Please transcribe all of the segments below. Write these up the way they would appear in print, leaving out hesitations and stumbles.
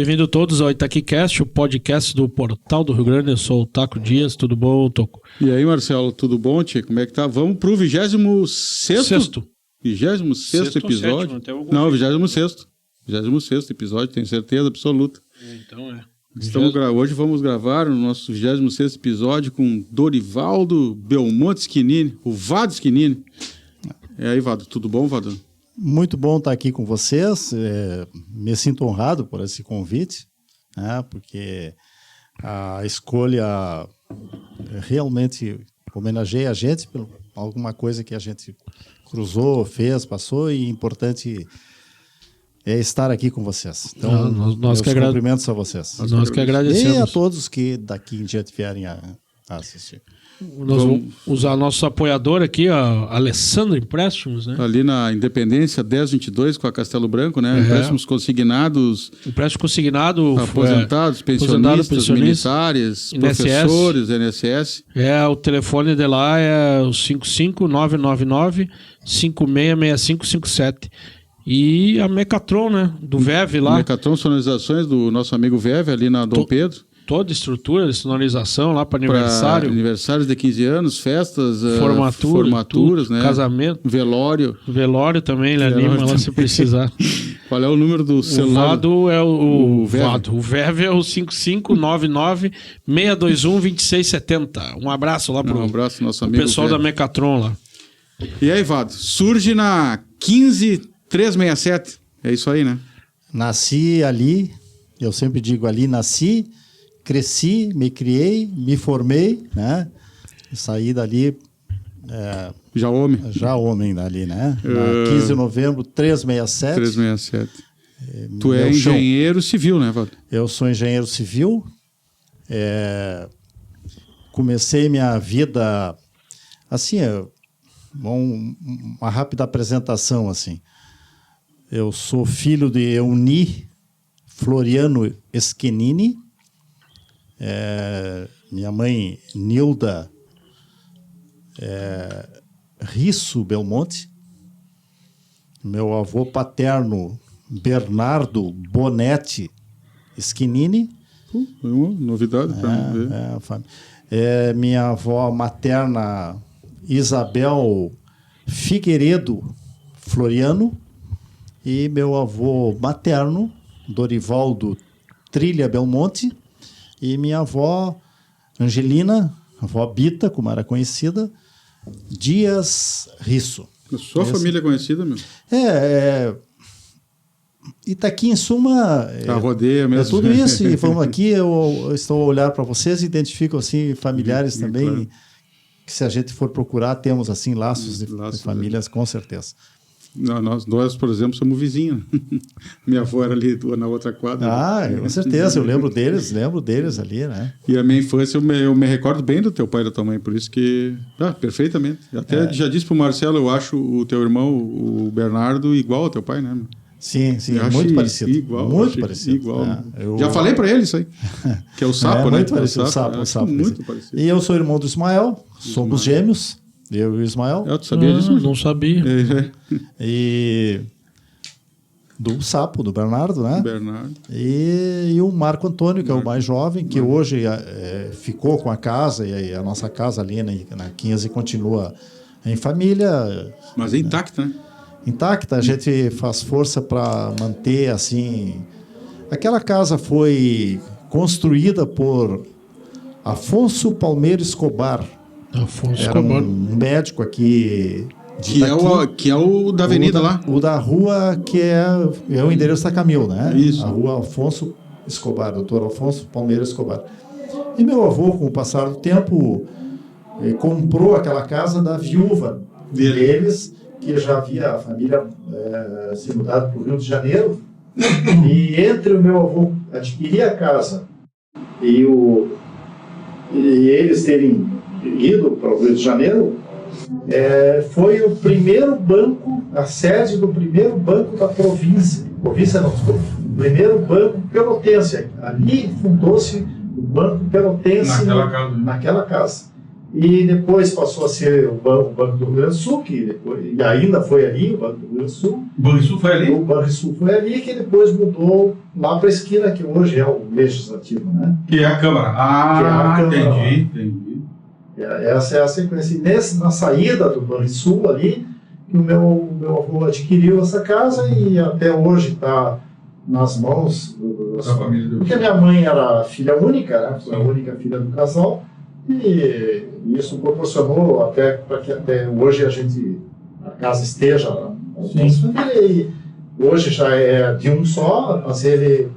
Bem-vindo todos ao ItaquiCast, o podcast do Portal do Rio Grande. Eu sou o Taco Dias, tudo bom, Toco? E aí, Marcelo, tudo bom, tio? Como é que tá? Vamos pro 26º? 26º episódio? Não, 26º. 26º episódio, tenho certeza absoluta. Então é. Hoje vamos gravar o nosso 26º episódio com Dorivaldo Belmonte Schinini, o Vado Schinini. E aí, Vado, tudo bom, Vado? Muito bom estar aqui com vocês, me sinto honrado por esse convite, né, porque a escolha realmente homenageia a gente por alguma coisa que a gente cruzou, fez, passou, e importante é estar aqui com vocês. Então, meus cumprimentos a vocês. Nós que agradecemos. E a todos que daqui em diante vierem a assistir. Nós vamos usar nosso apoiador aqui, a Alessandro Empréstimos, né? Ali na Independência 1022 com a Castelo Branco, né? Empréstimos consignados. Empréstimo consignado. Aposentados, pensionistas, militares, professores, INSS. O telefone de lá é o 55999-566557. E a Mecatron, né? Do VEV lá. Mecatron Sonorizações do nosso amigo VEV ali na Dom Pedro. Toda estrutura de sonorização lá para aniversário. Aniversários de 15 anos, festas, formaturas, né? Casamento. Velório. Velório também, ele anima lá se precisar. Qual é o número do celular? O Vado é o Vado. O VEV é o 5599-621-2670. Um abraço lá pro nosso amigo pessoal VEV. da Mecatron lá. E aí, Vado? Surge na 15367. É isso aí, né? Nasci ali, eu sempre digo ali, nasci, cresci, me criei, me formei, né? E saí dali... Já homem dali, né? Na 15 de novembro, 367. 367. Tu é engenheiro civil, né, Vado? Eu sou engenheiro civil. Comecei minha vida... Assim, uma rápida apresentação, assim. Eu sou filho de Euni Floriano Schinini. Minha mãe, Nilda Risso Belmonte. Meu avô paterno, Bernardo Bonetti Schinini. Uma novidade para mim ver. Minha avó materna, Isabel Figueiredo Floriano. E meu avô materno, Dorivaldo Trilha Belmonte. E minha avó Angelina, avó Bita, como era conhecida, Dias Risso. A sua família é conhecida, meu? Itaqui, em suma... rodeia mesmo. É tudo isso. E vamos aqui, eu estou a olhar para vocês e identifico assim, familiares também. Claro. Que se a gente for procurar, temos assim laços de famílias, com certeza. Nós, por exemplo, somos vizinhos. Minha avó era ali na outra quadra. Com certeza, eu lembro deles ali, né? E a minha infância, eu me recordo bem do teu pai e da tua mãe, por isso que... perfeitamente. Até já disse pro Marcelo, eu acho o teu irmão, o Bernardo, igual ao teu pai, né? Sim, muito parecido. Muito parecido. Igual. Já falei para ele isso aí. Que é o Sapo, né? Muito parecido, o Sapo. Muito parecido. E eu sou irmão do Ismael, somos gêmeos. Eu e o Ismael. Tu sabia disso? Não sabia. E do Sapo, do Bernardo, né? Bernardo. E o Marco Antônio, que é o mais jovem, que hoje ficou com a casa, e a nossa casa ali na 15 continua em família. Mas é intacta, né? Intacta, a gente faz força para manter assim. Aquela casa foi construída por Afonso Palmeiro Escobar. Era um médico aqui de que é o da avenida lá. O da rua, que é o endereço da Camil, né? Isso. A rua Afonso Escobar, doutor Afonso Palmeiro Escobar. E meu avô, com o passar do tempo, comprou aquela casa da viúva deles, que já havia a família se mudado para o Rio de Janeiro. E entre o meu avô adquirir a casa e eles terem ido para o Rio de Janeiro, foi o primeiro banco, a sede do primeiro banco da província. O primeiro banco pelotense. Ali fundou-se o Banco Pelotense naquela casa. E depois passou a ser o Banco do Rio Grande do Sul, que depois, e ainda foi ali, o Banco do Rio Grande do Sul. O Banrisul foi ali? O Banrisul foi ali, que depois mudou lá para a esquina, que hoje é o Legislativo, né? Que é a Câmara. Ah, que é a Câmara, entendi. Essa é a sequência. E na saída do Banrisul ali, que o meu avô adquiriu essa casa e até hoje está nas mãos da família. Porque a minha mãe era filha única, né? Foi a única filha do casal. E isso proporcionou até para que até hoje a casa esteja na família, e hoje já é de um só, mas ele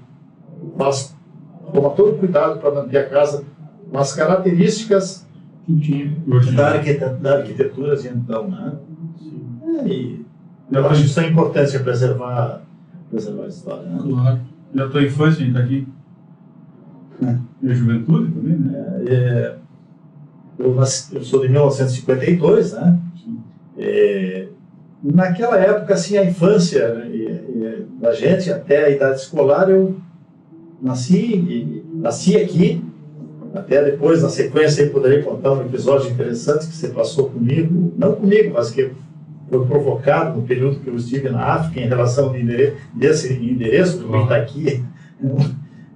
toma todo cuidado para manter a casa com as características da arquitetura de então, né? E eu acho que isso é importante, preservar a história. Né? Claro. E a tua infância está aqui? E a juventude também, né? Eu sou de 1952, né? Naquela época, assim, a infância da gente até a idade escolar, eu nasci aqui, até depois, na sequência, eu poderia contar um episódio interessante que você passou comigo, não comigo, mas que foi provocado no período que eu estive na África em relação ao desse endereço, que está aqui,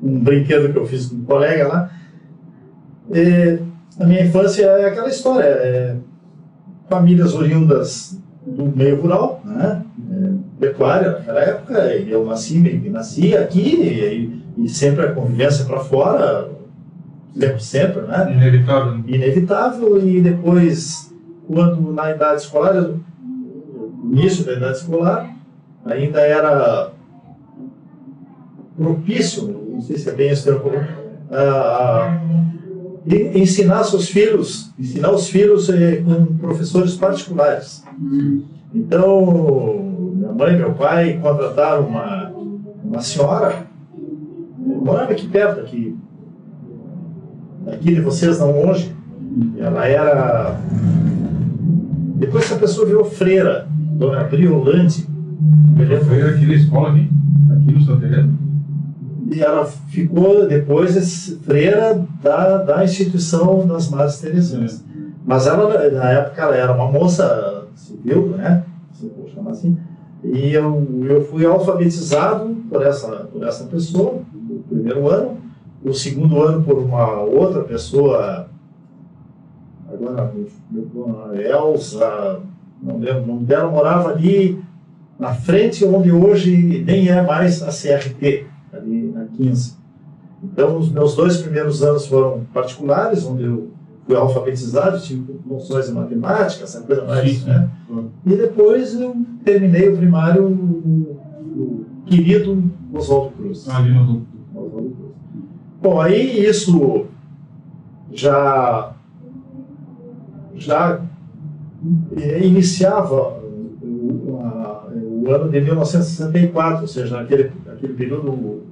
um brinquedo que eu fiz com um colega lá. A minha infância é aquela história, famílias oriundas do meio rural, né? Pecuária naquela época, e eu nasci aqui e sempre a convivência para fora, sempre, né? Inevitável, e depois, quando na idade escolar, no início da idade escolar, ainda era propício, não sei se é bem esse termo, ensinar os filhos com professores particulares. Então, minha mãe e meu pai contrataram uma senhora, morava aqui perto, daqui de vocês, não longe. Ela era... Depois essa pessoa virou freira, Dona Briolante. Freira aqui na escola, aqui no Santa Teresa. E ela ficou depois freira da instituição das Madres Teresianas. Mas ela, na época, ela era uma moça civil, né? Se eu chamar assim. E eu fui alfabetizado por essa pessoa no primeiro ano. O segundo ano por uma outra pessoa, agora Elza, não lembro o nome dela, morava ali na frente onde hoje nem é mais a CRT, ali na 15. Então, os meus 2 primeiros anos foram particulares, onde eu fui alfabetizado, tive noções de matemática, essa coisa mais, né? E depois eu terminei o primário no querido Oswaldo Cruz. Ali no Oswaldo Cruz. Bom, aí isso já iniciava o ano de 1964, ou seja, aquele período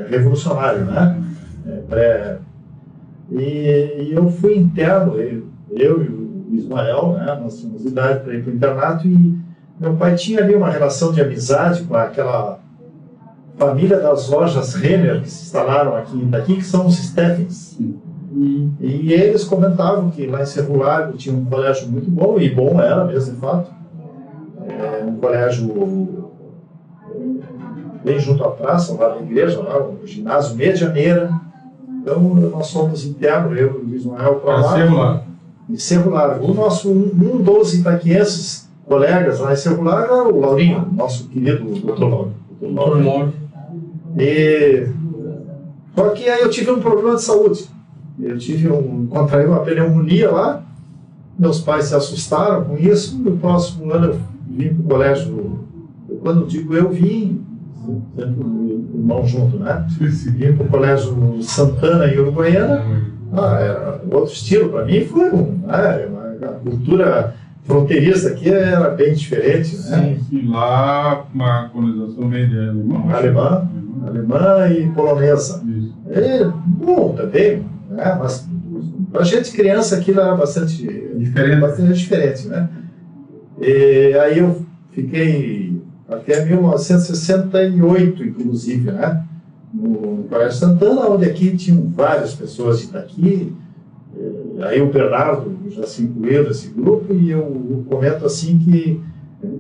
revolucionário, né? E eu fui interno, eu e o Ismael, né? Nós tínhamos idade para ir para o internato, e meu pai tinha ali uma relação de amizade com aquela família das lojas Renner que se instalaram aqui, que são os Steffens. E eles comentavam que lá em Cerro Largo tinha um colégio muito bom, e bom era mesmo, de fato. Um colégio bem junto à praça, lá da igreja, lá, o ginásio Medianeira. Então nós fomos internos, eu e o Ismael, para lá. Em Cerro Largo. O nosso, um dos itaquienses colegas lá em Cerro Largo era o Laurinho, nosso querido doutor Laurinho. Só que aí eu tive um problema de saúde. Contraí uma pneumonia lá, meus pais se assustaram com isso. No próximo ano eu vim para o colégio, quando digo eu vim, sempre o irmão junto, né? Vim para o colégio Santana e Uruguaiana. Era outro estilo para mim, foi a cultura fronteiriça aqui era bem diferente, né? Sim, lá uma colonização meio de alemã e polonesa. Bom, também, né? Mas para a gente criança aquilo era bastante diferente, né? E aí eu fiquei até 1968, inclusive, né? No Colégio Santana, onde aqui tinham várias pessoas de Itaqui, aí o Bernardo já se incluiu nesse grupo, e eu comento assim que,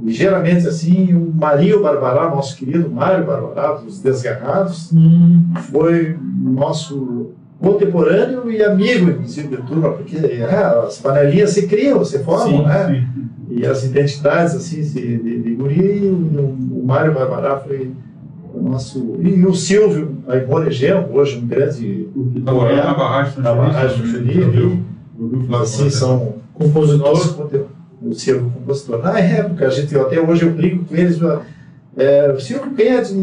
ligeiramente assim, o Marinho Barbará, nosso querido Mário Barbará, dos Desgarrados, foi nosso contemporâneo e amigo, inclusive, de turma, porque as panelinhas se criam, se formam, né? Sim. E as identidades, assim, de guri, e o Mário Barbará foi o nosso... E o Silvio Aimone Genro, hoje um grande... Na barragem do Juninho, assim, são compositores. O Silvio, compositor. Na época, até hoje eu brinco com eles, o Silvio,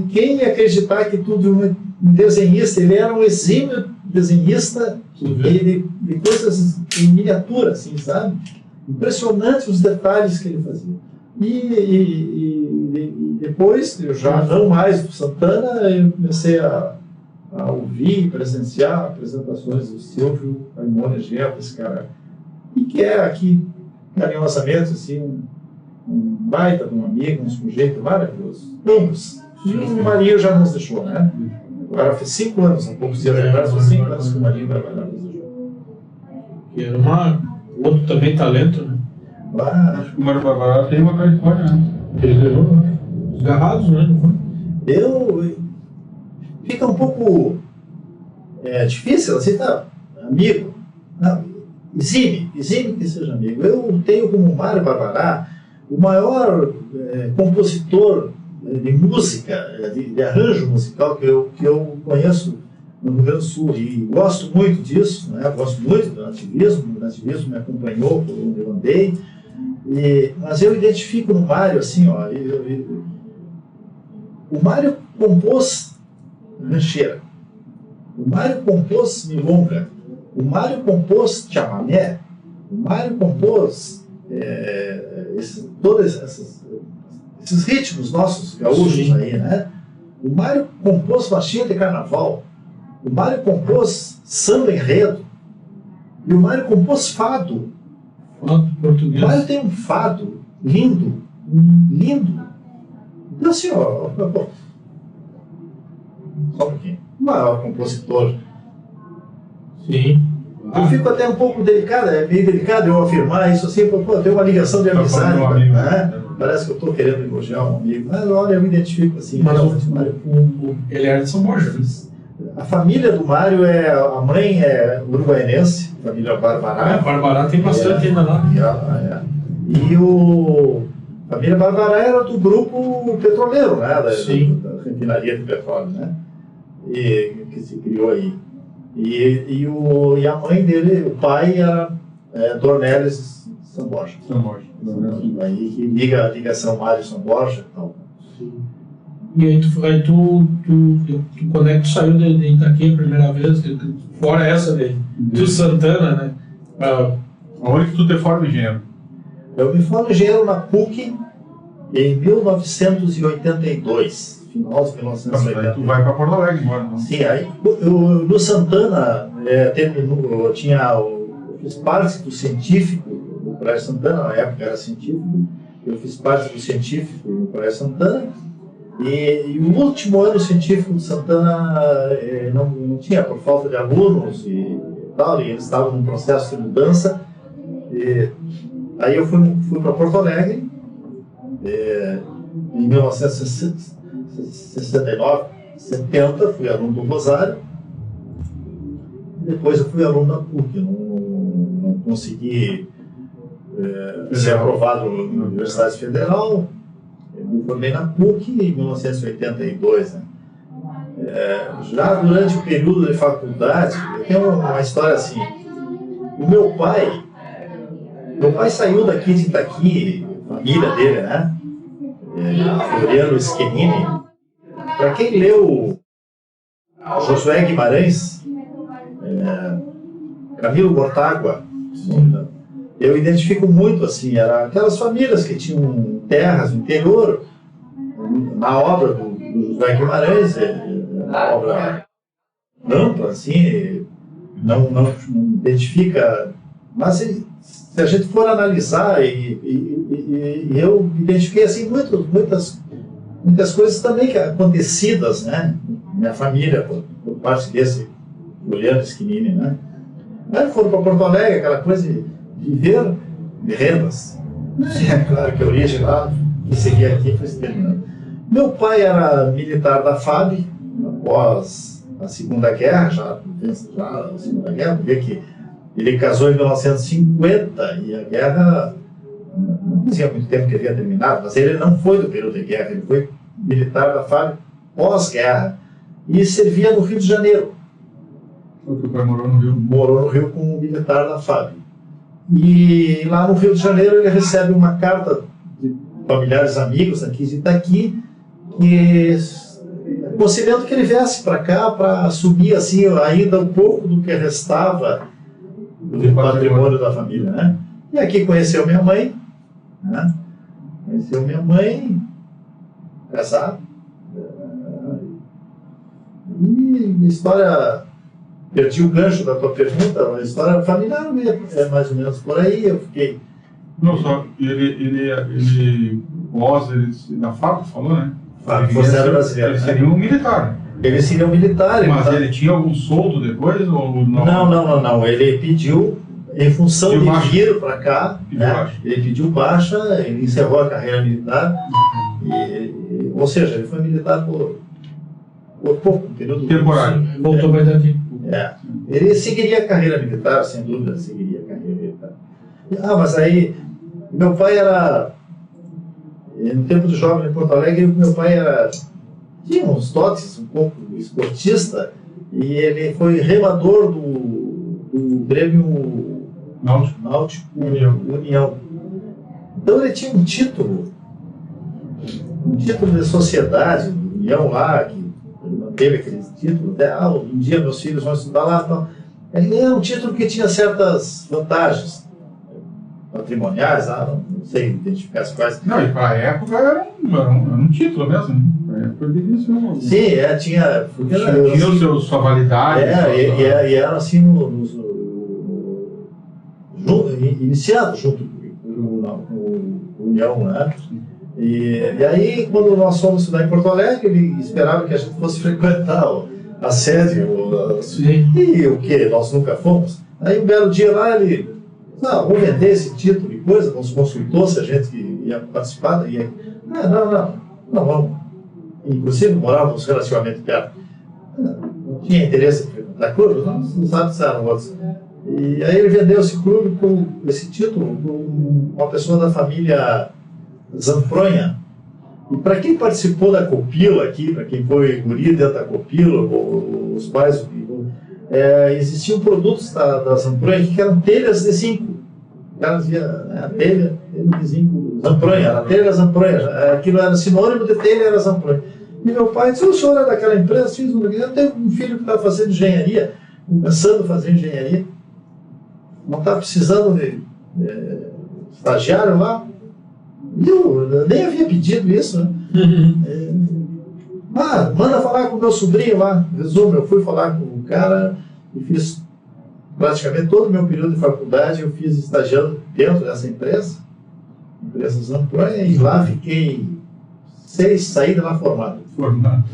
quem acreditar que tudo um desenhista, ele era um exímio desenhista de coisas em miniatura, assim, sabe? Impressionante os detalhes que ele fazia. E depois, eu já não mais do Santana, eu comecei a ouvir e presenciar apresentações do Silvio Aimone Genro, esse cara, e que é aqui, carinhosamente, assim, um baita de um amigo, um sujeito maravilhoso. Ambos. E o Marinho já nos deixou, né? Agora fez 5 anos, há poucos dias atrás, foi 5 anos que o Marinho trabalhava nos deixou. E era outro também talento, né? Acho que o Mário Barbará tem uma trajetória, né? Ele ganhou os Garrados, né? Fica um pouco difícil, assim, tá? Amigo. Não, exime que seja amigo. Eu tenho como Mário Barbará o maior compositor de música, de arranjo musical que eu conheço no Rio Grande do Sul, e gosto muito disso, né? Gosto muito do nativismo, o nativismo me acompanhou por onde eu andei, mas eu identifico no Mário, assim, ó, o Mário compôs rancheira, o Mário compôs milonga, o Mário compôs chamamé, o Mário compôs todos esses ritmos nossos gaúchos aí, né? O Mário compôs faixinha de carnaval, o Mário compôs samba enredo, e o Mário compôs fado. Português. O Mário tem um fado lindo, lindo. Então, assim, ó, só um pouquinho. O maior compositor. Sim. Eu fico até um pouco delicado, é meio delicado eu afirmar isso assim, porque tem uma ligação de amizade, né? Parece que eu estou querendo elogiar um amigo, mas olha, eu me identifico assim. Mas ele era de São Borja, né? A família do Mário a mãe é uruguaiense, família Barbará. Barbará tem bastante ainda lá. E a família Barbará era do grupo petroleiro, né? Da refinaria de petróleo, né? E que se criou aí. E a mãe dele, o pai era Dornelles São Borja. Aí que liga a ligação Mário São Borja e tal. E aí tu quando é que tu saiu de Itaqui a primeira vez, fora essa do Santana, né? Onde que tu te forma engenheiro? Eu me formo engenheiro na PUC em 1982. Final de 1980. Tu vai para Porto Alegre agora, não? Sim, aí no Santana eu fiz parte do científico do Colégio Santana, na época era científico, eu fiz parte do científico do Colégio Santana, e o último ano científico do Santana não tinha, por falta de alunos e tal, e eles estavam num processo de mudança, aí eu fui para Porto Alegre em 1969, 70, fui aluno do Rosário. Depois eu fui aluno da PUC, não consegui ser aprovado na Universidade Federal. Eu me formei na PUC em 1982. Né? Já durante o período de faculdade, eu tenho uma história assim. O meu pai saiu daqui de Itaqui, família dele, né? Floriano Schettini. Para quem leu Josué Guimarães, Camilo Mortágua, eu identifico muito assim, eram aquelas famílias que tinham terras no interior. Na obra do Josué Guimarães, uma obra ampla, assim, não identifica, mas se a gente for analisar, e eu identifiquei assim muitas coisas também que acontecidas, né? Minha família, por parte desse Juliano Schettini, né? Aí foram para Porto Alegre, aquela coisa de viver de rendas. É claro que a origem lá, que seguia aqui, foi se terminando. Meu pai era militar da FAB, após a Segunda Guerra, já a Segunda Guerra, porque que ele casou em 1950 e a guerra não tinha muito tempo que havia terminado, mas ele não foi do período de guerra, ele foi militar da FAB pós-guerra e servia no Rio de Janeiro. O teu pai morou no Rio? Morou no Rio como militar da FAB. E lá no Rio de Janeiro ele recebe uma carta de familiares amigos aqui de Itaqui, aconselhando que ele viesse para cá para assumir assim, ainda um pouco do que restava do patrimônio da família, né? E aqui conheceu minha mãe, né? Conheceu minha mãe, casado. E história, perdi o gancho da tua pergunta, a história familiar é mais ou menos por aí, eu fiquei... Não, só, ele da FAB, falou, né? Força Aérea Brasileira. Ele seria um militar. Ele seria um militar. Mas ele tinha algum soldo depois ou não? Não. Ele pediu, em função de vir para cá, ele pediu baixa, ele encerrou a carreira militar, ou seja, ele foi militar por pouco, um período temporário. Voltou para daqui. Ele seguiria a carreira militar, sem dúvida, seguiria a carreira militar. Mas aí, meu pai era... No tempo de jovem em Porto Alegre, meu pai tinha uns dotes um pouco esportista e ele foi remador do Grêmio Náutico União. Então ele tinha um título de sociedade, União lá, que ele manteve aquele título, até um dia meus filhos vão estudar lá. Então, ele era um título que tinha certas vantagens patrimoniais, não sei identificar as quais. Não, e para a época era um título mesmo. Para a época dele sim, tinha sua validade. E era assim, iniciado junto com o União, né? E aí, quando nós fomos estudar em Porto Alegre, ele esperava que a gente fosse frequentar a sede, e o que? Nós nunca fomos. Aí, um belo dia lá, ele... vou vender esse título e coisa, nos consultou se a gente ia participar, não, vamos. Inclusive morávamos relativamente perto. Não tinha interesse em frequentar clube, não sabe se eram outros. E aí ele vendeu esse clube, esse título, para uma pessoa da família Zampronha. E para quem participou da Copila aqui, para quem foi guri dentro da Copila, os pais... existiam produtos da Zampronha que eram telhas de zinco. A telha de zinco, Zampronha, a telha Zampronha. Aquilo era sinônimo de telha, era Zampronha. E meu pai disse: o senhor é daquela empresa? Eu tenho um filho que está fazendo engenharia, começando a fazer engenharia. Não está precisando de estagiário lá? Eu nem havia pedido isso, né? Manda falar com o meu sobrinho lá. Resumo, eu fui falar com o cara e fiz praticamente todo o meu período de faculdade, eu fiz estagiando dentro dessa empresa Zampronha, e lá fiquei 6, saí de lá formado.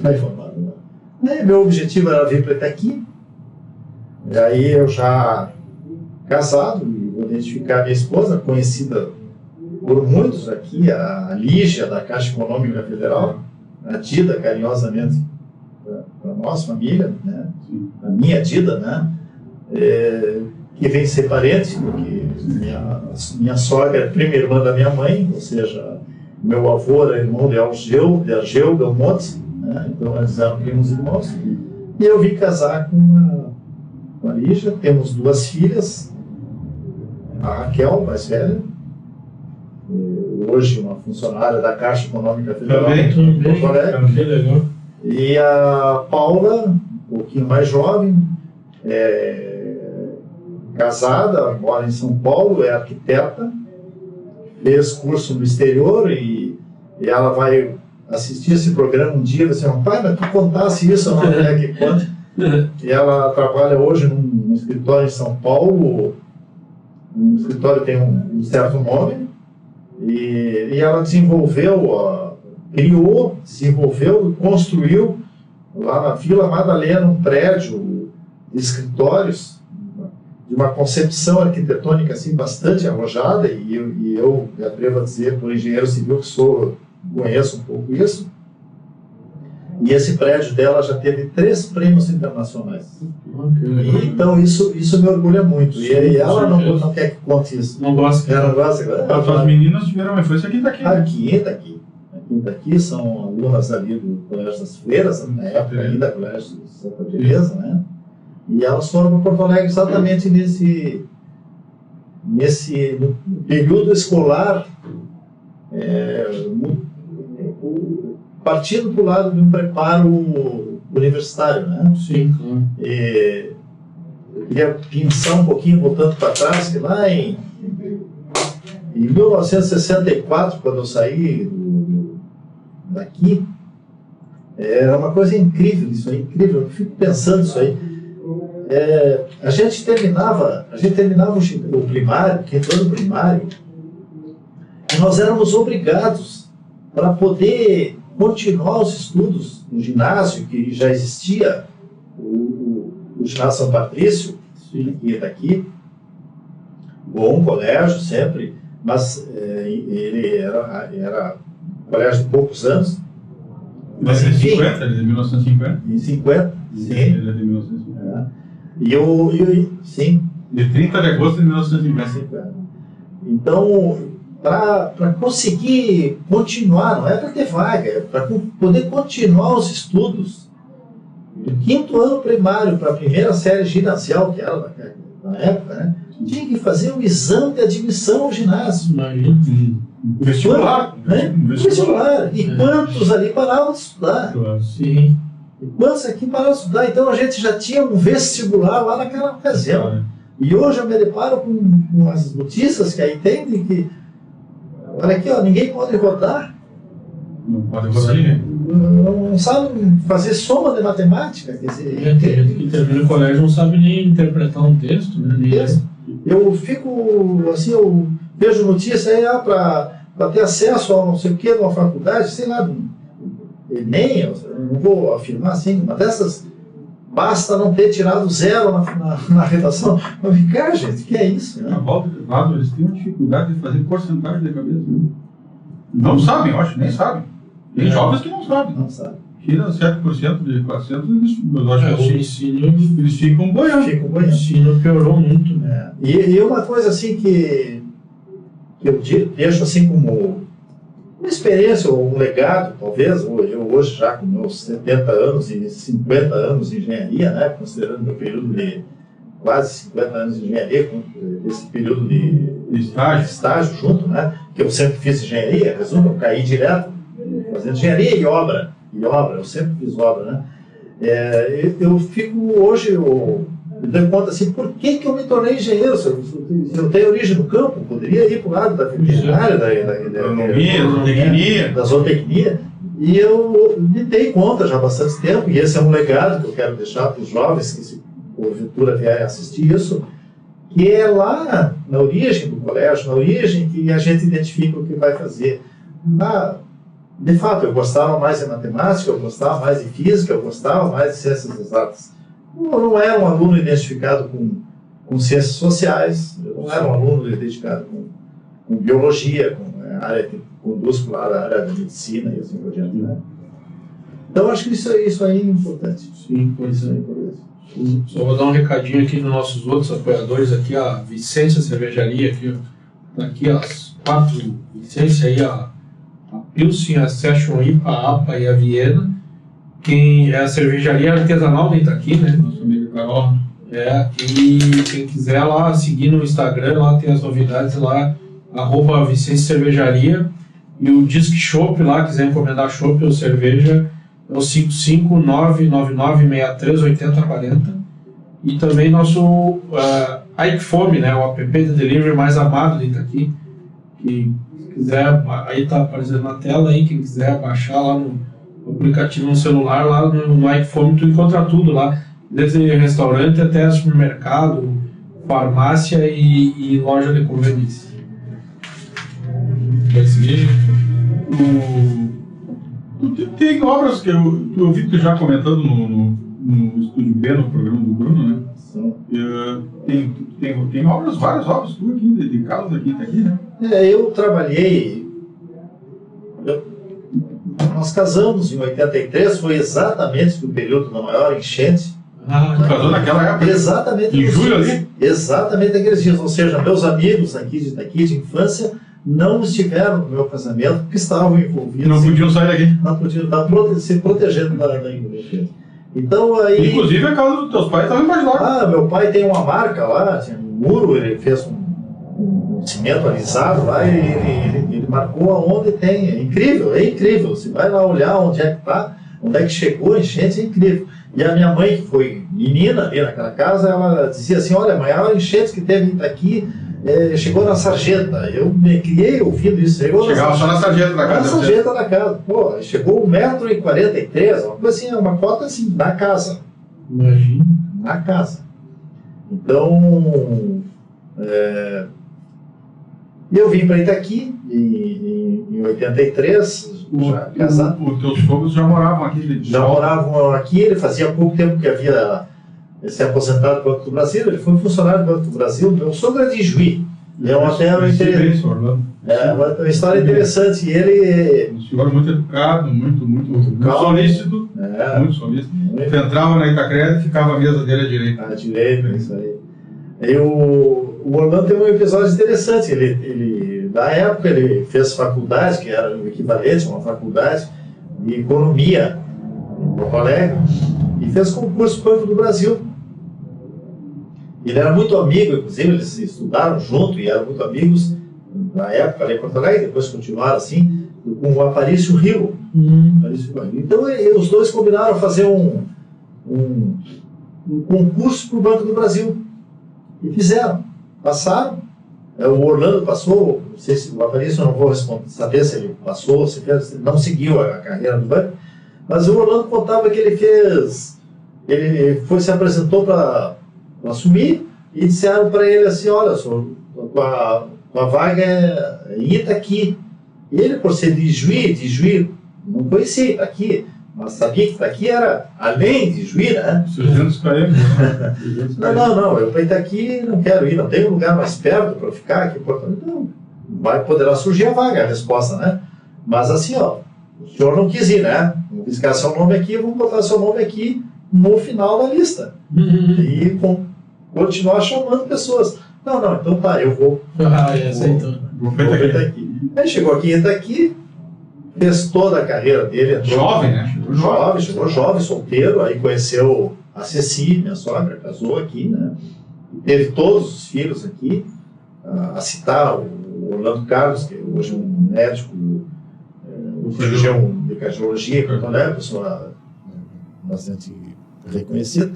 Aí, meu objetivo era vir para Itaqui, e aí eu já casado, vou identificar minha esposa, conhecida por muitos aqui, a Lígia, da Caixa Econômica Federal, a Dida, carinhosamente, para a nossa família, né? A minha Dida, né? Que vem ser parente, porque minha sogra é prima irmã da minha mãe, ou seja, meu avô era irmão de Argeu Belmonte, né? Então eles eram primos irmãos. E eu vim casar com a Lígia, temos 2 filhas, a Raquel, mais velha, hoje uma funcionária da Caixa Econômica Federal, Porto Alegre, e a Paula, um pouquinho mais jovem, casada, mora em São Paulo, é arquiteta, fez curso no exterior e ela vai assistir esse programa um dia e vai dizer: pai, mas tu contasse isso, eu não é que conta. E ela trabalha hoje num escritório em São Paulo, um escritório tem um certo nome, e ela criou, construiu lá na Vila Madalena um prédio de escritórios uma concepção arquitetônica assim, bastante arrojada, e eu me atrevo a dizer, por engenheiro civil que sou, conheço um pouco isso. E esse prédio dela já teve 3 prêmios internacionais. E, então isso me orgulha muito. E ela não quer que conte isso. Não gosta. Ela não gosta. As meninas tiveram uma influência aqui daqui. Aqui são alunas ali do Colégio das Freiras, na época ainda Colégio de Santa Teresa, né? E elas foram para Porto Alegre exatamente no período escolar, partindo para o lado de um preparo universitário, né? Sim, claro. Eu queria pensar um pouquinho, voltando para trás, que lá em 1964, quando eu saí daqui, era uma coisa incrível isso aí, incrível. Eu fico pensando isso aí. A gente terminava o primário, quinto ano primário, e nós éramos obrigados, para poder continuar os estudos no ginásio, que já existia, o ginásio São Patrício, que está aqui, bom colégio sempre, mas ele era um colégio de poucos anos. Mas em 50, ele é de 1950? Em 50, sim. Ele é de 1950. Sim. De 30 de agosto de 1950. Então, para conseguir continuar, não é para ter vaga, é para poder continuar os estudos do quinto ano primário para a primeira série ginasial, que era na época, né? Tinha que fazer um exame de admissão ao ginásio. Imagina. Vestibular. Vestibular. E quantos ali paravam de estudar? Sim. E quantos aqui paravam de estudar? Então a gente já tinha um vestibular lá naquela ocasião. E hoje eu me deparo com as notícias que aí tem de que, olha aqui, ó, ninguém pode rodar. Não pode rodar ninguém. Não sabe fazer soma de matemática. Quer dizer, tem gente que termina o colégio não sabe nem interpretar um texto, né? Eu fico, assim, eu vejo notícia aí para ter acesso a não sei o que, numa faculdade, sei lá, Enem, eu não vou afirmar assim, uma dessas, basta não ter tirado 0 na redação. Mas vem cá, gente, que é isso? Né? Na volta do lado, eles têm uma dificuldade de fazer porcentagem de cabeça. Né? Não sabem, eu acho, nem sabem. Tem jovens que não sabem. Não sabem. Tira 7% de 400, eu acho que o ensino, eles ficam boiando. O ensino piorou muito. Né? E uma coisa assim que eu deixo assim como uma experiência ou um legado, talvez, eu hoje já com meus 70 anos e 50 anos de engenharia, né, considerando meu período de quase 50 anos de engenharia, com esse período de estágio junto, né, que eu sempre fiz engenharia, resumo, eu caí direto fazendo engenharia e obra, eu sempre fiz obra, né. Eu fico hoje, eu me dou conta assim, por que eu me tornei engenheiro? Se eu tenho origem no campo, poderia ir para o lado da veterinária, da zootecnia, e eu me dei conta já há bastante tempo, e esse é um legado que eu quero deixar para os jovens que, se porventura vierem assistir isso, que é lá na origem do colégio, na origem que a gente identifica o que vai fazer. De fato, eu gostava mais de matemática, eu gostava mais de física, eu gostava mais de ciências exatas. Eu não era um aluno identificado com ciências sociais, eu não era um aluno identificado com biologia, com a área que conduz para a área da medicina e assim por diante. Né? Então, acho que isso aí é importante. Sim, pois é. Só vou dar um recadinho aqui nos nossos outros apoiadores, aqui a Vicência Cervejaria, aqui, ó, aqui as 4 Vicência aí, a Pilsen, a Session IPA, a APA e a Viena. Quem é a cervejaria artesanal de Itaqui, né? Nosso amigo Carol. E quem quiser lá seguir no Instagram, lá tem as novidades lá, @Vicência Cervejaria. E o Disc Shop lá, quiser encomendar chopp ou cerveja, é o 55999638040. E também nosso iFome, né? O app de delivery mais amado de Itaqui. Que quiser, aí tá aparecendo na tela aí, quem quiser baixar lá no aplicativo no celular, lá no iPhone, tu encontra tudo lá, desde restaurante até supermercado, farmácia e loja de conveniência. Vai seguir? Tem obras que eu vi tu já comentando no Estúdio B, no programa do Bruno, né? Sim. Tem obras, várias obras tu aqui, de casas aqui, tá aqui, né? Eu trabalhei... Nós casamos em 83, foi exatamente no período da maior enchente. Tu casou naquela época? Exatamente. Em julho ali? Exatamente naqueles dias. Ou seja, meus amigos aqui de infância não estiveram no meu casamento porque estavam envolvidos. Não podiam sair daqui? Não podiam se protegendo da enchente. Então aí... Inclusive a casa dos teus pais estava embaixo lá. Meu pai tem uma marca lá, tinha um muro, ele fez um cimento alisado lá e ele marcou aonde tem. É incrível. Você vai lá olhar onde é que está, onde é que chegou a enchente, é incrível. E a minha mãe, que foi menina ali naquela casa, ela dizia assim, olha, a maior enchente que teve aqui chegou na sarjeta. Eu me criei ouvindo isso. Chegava só na sarjeta da casa. Na sarjeta da casa. Pô, chegou 1,43 m, uma coisa assim, uma cota assim, na casa. Imagina. Na casa. Então, eu vim para Itaqui em 83, já casado. Os teus sogros já moravam aqui? Moravam aqui, ele fazia pouco tempo que havia se aposentado do Banco do Brasil, ele foi funcionário do Banco do Brasil, meu sogro é de Juí. É uma história interessante. E ele... Um senhor muito educado, muito solícito. Muito solícito. Você entrava na Itacred e ficava a mesa dele à direita. À direita, isso aí. E o Orlando tem um episódio interessante. Ele, na época, ele fez faculdade, que era o equivalente a uma faculdade de economia em Porto Alegre, e fez concurso para o Banco do Brasil. Ele era muito amigo, inclusive, eles estudaram junto e eram muito amigos na época ali em Porto Alegre, depois continuaram assim, com o Aparício Rio. Então, os dois combinaram fazer um concurso para o Banco do Brasil. E fizeram. Passaram. O Orlando passou, não sei se o Aparício, eu não vou saber se ele passou, se não seguiu a carreira do banco, mas o Orlando contava que ele se apresentou para assumir e disseram para ele assim, olha, senhor, a vaga é em Itaqui. E ele, por ser de Juí, não conhecia Itaqui, mas sabia que Itaqui era além de Juí, né? Não, eu para Itaqui não quero ir, não tem um lugar mais perto para ficar aqui. Então, poderá surgir a vaga, a resposta, né? Mas assim, o senhor não quis ir, né? Vamos riscar seu nome aqui, vamos botar seu nome aqui no final da lista. E continuar chamando pessoas. Não, então tá, eu vou. Vou para Itaqui. Aí chegou aqui em Itaqui, fez toda a carreira dele. Jovem, né? Chegou jovem, solteiro, aí conheceu a Ceci, minha sogra, casou aqui, né? E teve todos os filhos aqui, a citar o Orlando Carlos, que hoje é um médico, um cirurgião de cardiologia, pessoa bastante reconhecida.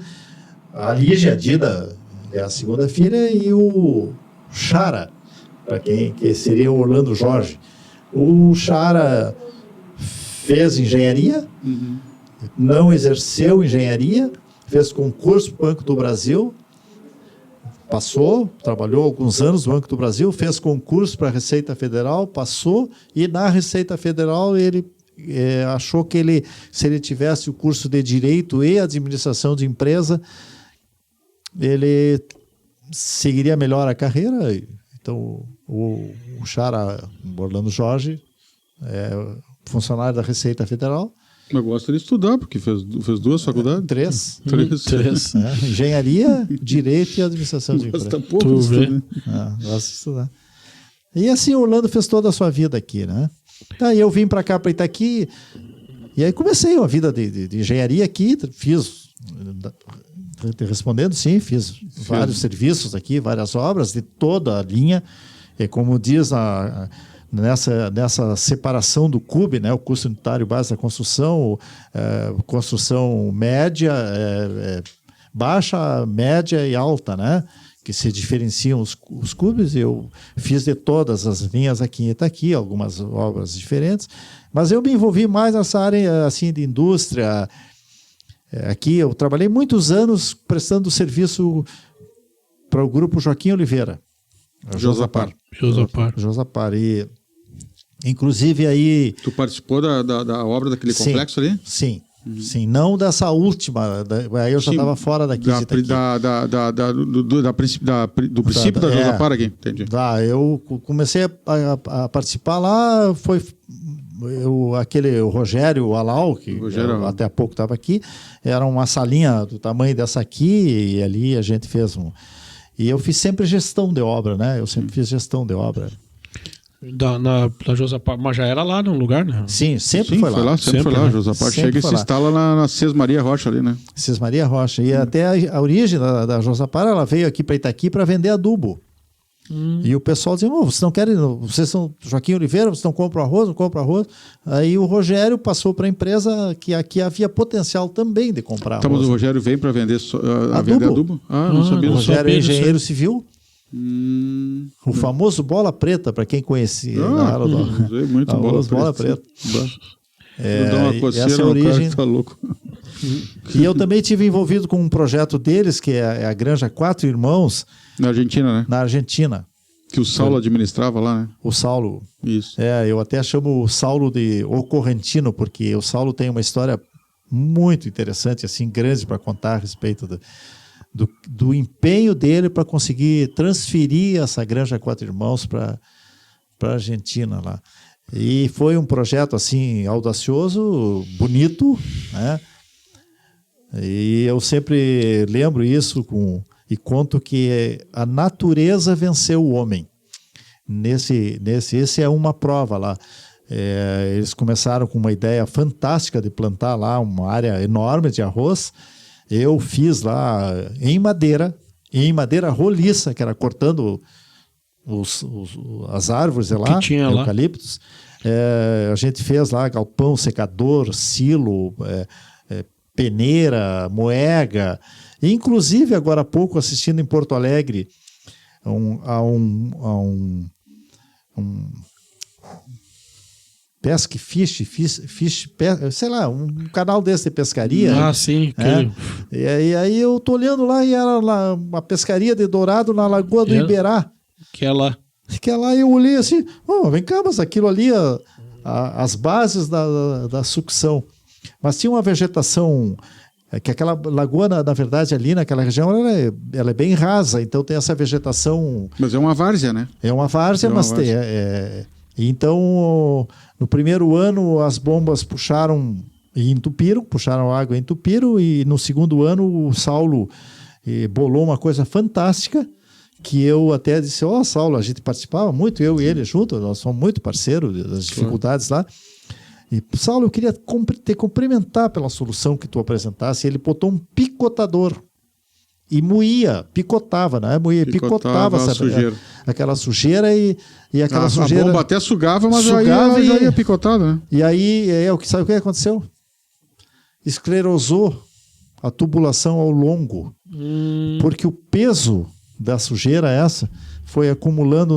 A Lígia, a Dida, é a segunda filha, e o Chara, para quem que seria o Orlando Jorge. O Chara fez engenharia, não exerceu engenharia, fez concurso para o Banco do Brasil, passou, trabalhou alguns anos no Banco do Brasil, fez concurso para a Receita Federal, passou, e na Receita Federal ele achou que se ele tivesse o curso de Direito e Administração de Empresa, ele seguiria melhor a carreira. Então, o Chara, Orlando Jorge, é funcionário da Receita Federal. Mas gosta de estudar, porque fez duas faculdades. Três. Engenharia, Direito e Administração de Empresa. Gosta pouco de estudar. Gosta de estudar. E assim, o Orlando fez toda a sua vida aqui, né? Aí eu vim para cá, para Itaqui, e aí comecei uma vida de engenharia aqui, fiz vários serviços aqui, várias obras de toda a linha, e como diz nessa separação do CUB, né, o custo unitário base da construção, construção média, baixa, média e alta, né, que se diferenciam os CUBs. Eu fiz de todas as linhas aqui em Itaqui, algumas obras diferentes, mas eu me envolvi mais nessa área assim, de indústria. Aqui eu trabalhei muitos anos prestando serviço para o grupo Joaquim Oliveira. Josapar. E, inclusive aí... Tu participou da obra daquele complexo ali? Sim. Sim, não dessa última. Aí eu já estava fora daqui. Do princípio da Josapara aqui, entendi. Eu comecei a participar lá, foi o Rogério Alau, que até há pouco estava aqui, era uma salinha do tamanho dessa aqui, e ali a gente fez E eu fiz sempre gestão de obra, né? Eu sempre fiz gestão de obra. Da Josapar, mas já era lá no lugar, né? Sim, sempre foi lá. Sempre foi lá. Né? Josapar chega e se instala na Sesmaria Rocha ali, né? Sesmaria Rocha. E até a origem da Josapar, ela veio aqui para Itaqui para vender adubo. E o pessoal dizia, vocês não querem, vocês são Joaquim Oliveira, vocês não compram arroz, não compram arroz. Aí o Rogério passou para a empresa que aqui havia potencial também de comprar arroz. Então, mas o Rogério vem para vender adubo? Não sabia. O Rogério é engenheiro civil. O famoso bola preta, para quem conhecia. Muito bola preta. Uma coceira, essa é a origem. Tá louco. E eu também tive envolvido com um projeto deles, que é a Granja Quatro Irmãos. Na Argentina, né? Na Argentina. Que o Saulo administrava lá, né? O Saulo. Isso. Eu até chamo o Saulo de O Correntino, porque o Saulo tem uma história muito interessante, assim, grande para contar a respeito do empenho dele para conseguir transferir essa Granja Quatro Irmãos para a Argentina lá. E foi um projeto assim audacioso, bonito, né? E eu sempre lembro isso e conto que a natureza venceu o homem. Esse é uma prova lá. Eles começaram com uma ideia fantástica de plantar lá uma área enorme de arroz. Eu fiz lá em madeira roliça, que era cortando as árvores lá, eucaliptos. A gente fez lá galpão, secador, silo, peneira, moega. E, inclusive, agora há pouco, assistindo em Porto Alegre a um Pesque Fish, sei lá, um canal desse de pescaria. Sim. E aí eu tô olhando lá e era lá uma pescaria de dourado na Lagoa do Iberá. Que é lá eu olhei assim, vem cá, mas aquilo ali, as bases da sucção. Mas tinha uma vegetação, que aquela lagoa, na verdade, ali naquela região, ela é bem rasa, então tem essa vegetação... Mas é uma várzea, né? É uma várzea, mas tem... Então, no primeiro ano, as bombas puxaram água e entupiram, e no segundo ano, o Saulo bolou uma coisa fantástica, que eu até disse, Saulo, a gente participava muito, eu e ele junto, nós somos muito parceiros das dificuldades lá. E, Saulo, eu queria te cumprimentar pela solução que tu apresentasse. Ele botou um picotador e picotava, né? Picotava a sujeira. Aquela sujeira e aquela sujeira... A bomba até sugava, mas já ia picotada, né? E aí, sabe o que aconteceu? Esclerosou a tubulação ao longo. Porque o peso da sujeira foi acumulando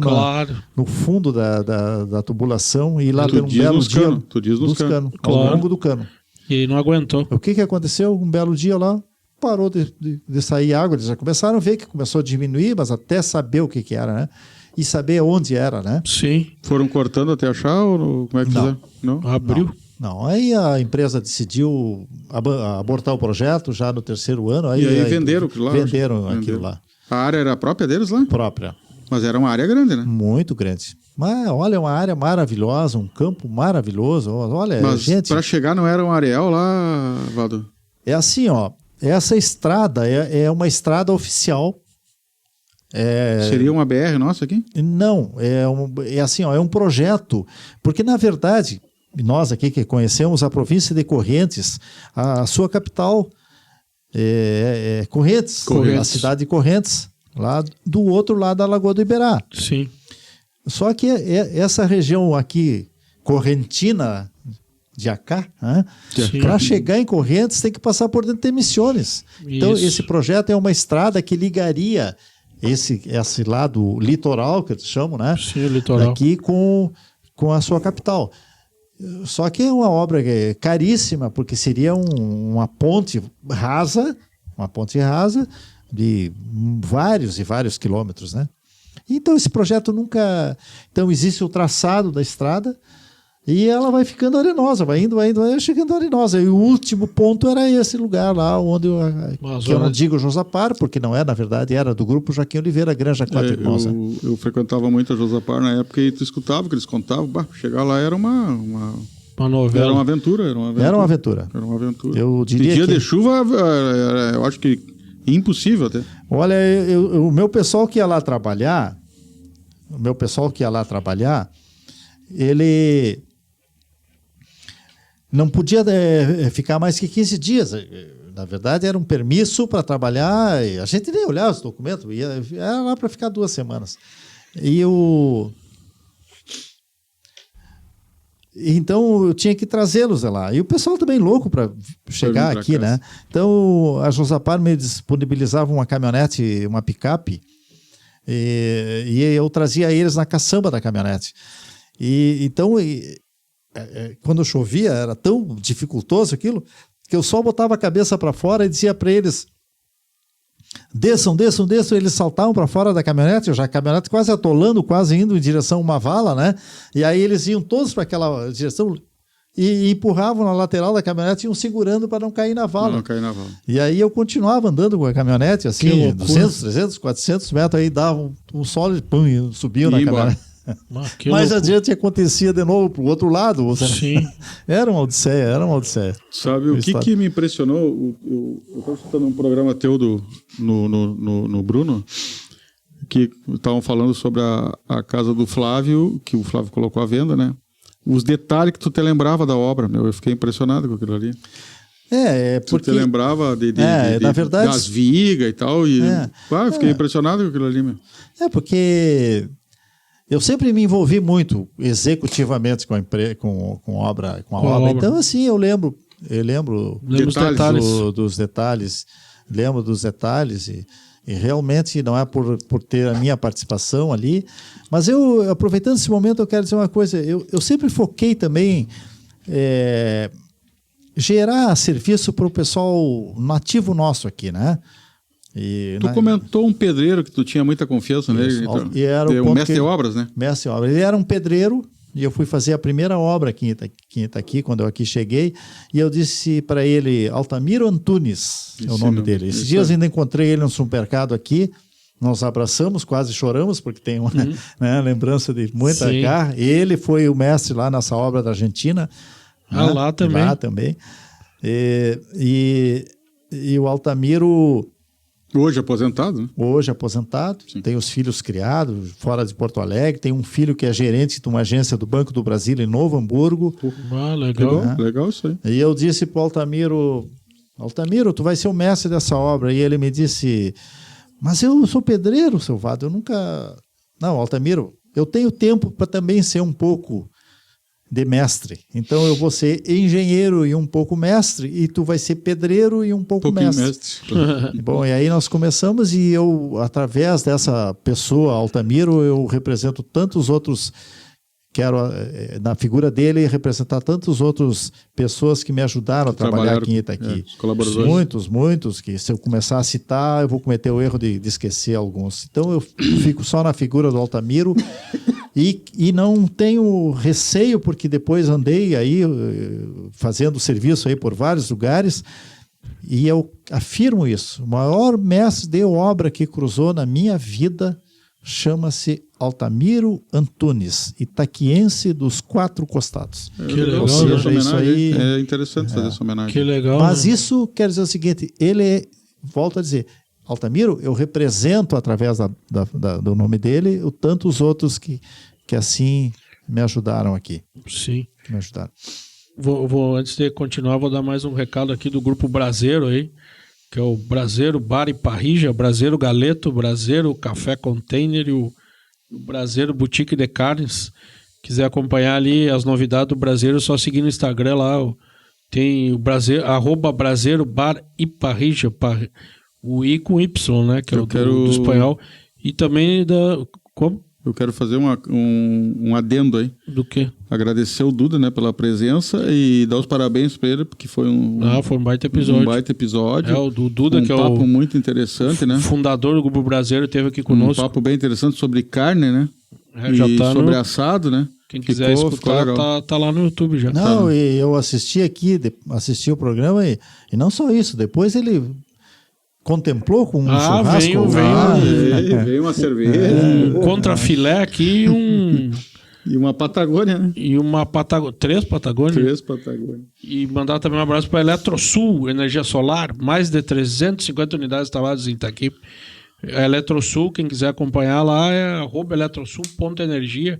no fundo da tubulação e lá tem um belo dia nos canos. Ao longo do cano. E não aguentou. O que aconteceu? Um belo dia lá, parou de sair água. Eles já começaram a ver que começou a diminuir, mas até saber o que era, né? E saber onde era, né? Sim. Foram cortando até achar ou como é que fizeram? Não. Abriu? Não, aí a empresa decidiu abortar o projeto já no terceiro ano. Aí venderam aquilo lá? Venderam aquilo lá. A área era própria deles lá? Própria. Mas era uma área grande, né? Muito grande. Mas olha, uma área maravilhosa, um campo maravilhoso. Olha, mas para chegar não era um areal lá, Valdo? É assim, essa estrada é uma estrada oficial. Seria uma BR nossa aqui? Não, é um projeto. Porque, na verdade, nós aqui que conhecemos a província de Correntes, a sua capital é Correntes, a cidade de Correntes, lá do outro lado da Lagoa do Iberá. Sim. Só que essa região aqui, correntina de Acá, né? Para chegar em Correntes tem que passar por dentro de Missões. Então, esse projeto é uma estrada que ligaria esse lado litoral, que eles chamam, né? Sim, litoral. Aqui com a sua capital. Só que é uma obra caríssima, porque seria uma ponte rasa de vários e vários quilômetros, né? Então esse projeto nunca... Então existe o traçado da estrada, E ela vai ficando arenosa, vai indo, vai chegando arenosa. E o último ponto era esse lugar lá, onde que eu não digo Josapar, porque não é, na verdade, era do grupo Joaquim Oliveira, Granja Quatro Irmãos. Eu frequentava muito a Josapar na época e tu escutava o que eles contavam. Chegar lá era uma novela. Era uma aventura. Era uma aventura. Eu diria dia de chuva, eu acho que impossível até. Olha, o meu pessoal que ia lá trabalhar, ele não podia ficar mais que 15 dias. Na verdade, era um permisso para trabalhar. A gente nem olhava os documentos, era lá para ficar 2 semanas. Então, eu tinha que trazê-los lá. E o pessoal também louco para chegar aqui, né? Então, a Josapar me disponibilizava uma caminhonete, uma picape, e eu trazia eles na caçamba da caminhonete. Então, quando chovia, era tão dificultoso aquilo, que eu só botava a cabeça para fora e dizia para eles: desçam. Eles saltavam para fora da caminhonete, já a caminhonete quase atolando, quase indo em direção a uma vala, né? E aí eles iam todos para aquela direção e empurravam na lateral da caminhonete e iam segurando para não cair na vala. E aí eu continuava andando com a caminhonete, assim, 200, 300, 400 metros, aí dava um solo e pum, subiam na caminhonete. Mais adiante acontecia de novo pro outro lado. Sim. Era uma odisseia. Sabe o que me impressionou? Eu estava escutando um programa teu no Bruno, que estavam falando sobre a casa do Flávio, que o Flávio colocou à venda, né? Os detalhes que tu te lembrava da obra, eu fiquei impressionado com aquilo ali. Porque... Tu te lembrava na verdade, das vigas e tal, eu fiquei impressionado com aquilo ali, meu. Porque... eu sempre me envolvi muito executivamente com a obra. Então, assim, eu lembro dos detalhes. Lembro dos detalhes e realmente não é por ter a minha participação ali. Mas eu, aproveitando esse momento, eu quero dizer uma coisa. Eu sempre foquei também gerar serviço para o pessoal nativo nosso aqui, né? Tu comentou um pedreiro que tu tinha muita confiança nele. Então, e era o mestre de obras, né? Mestre de obras. Ele era um pedreiro e eu fui fazer a primeira obra aqui em Itaqui, quando eu aqui cheguei, e eu disse para ele, Altamiro Antunes, é o nome dele. Esses dias ainda encontrei ele no supermercado aqui, nós abraçamos, quase choramos, porque tem uma lembrança de muita garra. Ele foi o mestre lá nessa obra da Argentina. Lá também. Lá também. E o Altamiro... hoje aposentado, né? Hoje aposentado, sim. Tem os filhos criados fora de Porto Alegre, tem um filho que é gerente de uma agência do Banco do Brasil em Novo Hamburgo. Legal. Legal isso aí. E eu disse para o Altamiro, tu vai ser o mestre dessa obra. E ele me disse, mas eu sou pedreiro, seu Vado, eu nunca... Não, Altamiro, eu tenho tempo para também ser um pouco de mestre. Então eu vou ser engenheiro e um pouco mestre, e tu vai ser pedreiro e um pouco mestre. Bom, e aí nós começamos, e eu, através dessa pessoa, Altamiro, eu represento tantos outros, quero na figura dele representar tantos outros pessoas que me ajudaram a trabalhar aqui em Itaqui. Colaboradores. Muitos, que se eu começar a citar, eu vou cometer o erro de esquecer alguns. Então eu fico só na figura do Altamiro. E não tenho receio, porque depois andei aí fazendo serviço aí por vários lugares, e eu afirmo isso. O maior mestre de obra que cruzou na minha vida chama-se Altamiro Antunes, itaquiense dos 4 costados. Que legal. Ou seja, isso aí, é interessante fazer essa homenagem. Que legal. Mas isso quer dizer o seguinte, volto a dizer, Altamiro, eu represento, através do nome dele, tantos outros que assim me ajudaram aqui. Sim. Me ajudaram. Antes de continuar, vou dar mais um recado aqui do Grupo Braseiro aí, que é o Braseiro Bar e Parrija, Braseiro Galeto, Braseiro Café Container e o Braseiro Boutique de Carnes. Quiser acompanhar ali as novidades do Braseiro, só seguir no Instagram lá. Tem o Braseiro, @Braseiro Bar e Parrija, o I com Y, né? Que é do espanhol. E também como? Eu quero fazer um adendo aí. Do quê? Agradecer o Duda, né, pela presença e dar os parabéns para ele, porque foi foi um baita episódio. Um baita episódio. O Duda, que é um papo muito interessante, né? Fundador do Grupo Brasileiro, esteve aqui conosco. Um papo bem interessante sobre carne, né? Já tá sobre assado, né? Quem quiser escutar, tá lá no YouTube já. Não, e eu assisti o programa e não só isso, depois ele contemplou com um churrasco. Veio uma cerveja. Contrafilé aqui E uma Patagônia, né? E uma Patagônia. 3 Patagônia. 3 Patagônia. E mandar também um abraço para a Eletrosul, energia solar, mais de 350 unidades instaladas em Itaqui. A Eletrosul, quem quiser acompanhar lá é @eletrosul.energia.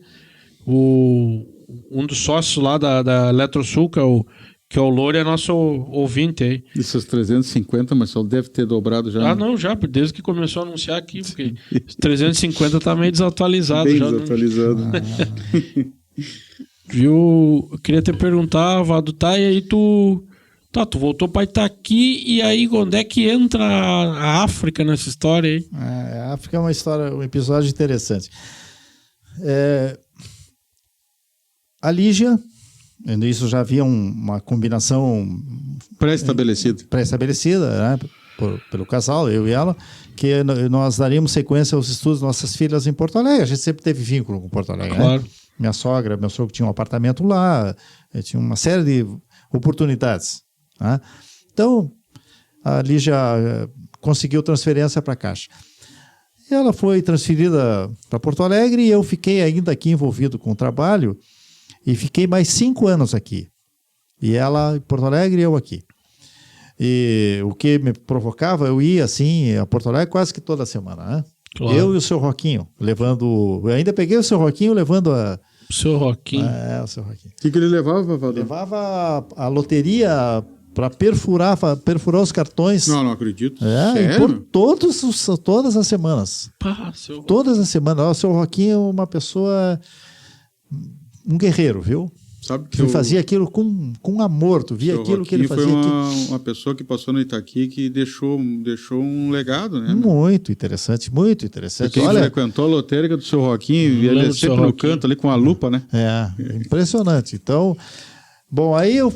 Um dos sócios lá da Eletrosul, que é o Louro, é nosso ouvinte aí. Esses 350, mas só deve ter dobrado já. Não, já, desde que começou a anunciar aqui, porque 350 tá meio desatualizado. Bem já desatualizado. Viu? Eu queria te perguntar, Vado, e aí tu voltou para Itaqui, e aí onde é que entra a África nessa história aí? A África é uma história, um episódio interessante. A Lígia, isso já havia uma combinação pré-estabelecida, né, pelo casal, eu e ela, que nós daríamos sequência aos estudos de nossas filhas em Porto Alegre. A gente sempre teve vínculo com Porto Alegre. Claro. Né? Meu sogro tinha um apartamento lá, tinha uma série de oportunidades. Né? Então, a Lígia conseguiu transferência para a Caixa. Ela foi transferida para Porto Alegre e eu fiquei ainda aqui envolvido com o trabalho. E fiquei mais 5 anos aqui. E ela em Porto Alegre e eu aqui. E o que me provocava, eu ia assim a Porto Alegre quase que toda semana, né? Claro. Eu e o seu Roquinho, levando... Eu ainda peguei o seu Roquinho levando a... O seu Roquinho? O seu Roquinho. O que ele levava, Valdo? Levava a loteria para perfurar os cartões. Não acredito. Sério? Todas as semanas. Todas as semanas. O seu Roquinho é uma pessoa... Um guerreiro, viu? Sabe que ele fazia aquilo com amor, tu via aquilo que ele fazia. Foi uma pessoa que passou no Itaqui que deixou um legado, né? Muito interessante, muito interessante. Quem frequentou a lotérica do seu Roquinho, ele é sempre no canto ali com a lupa, né? Impressionante. Então, bom, aí eu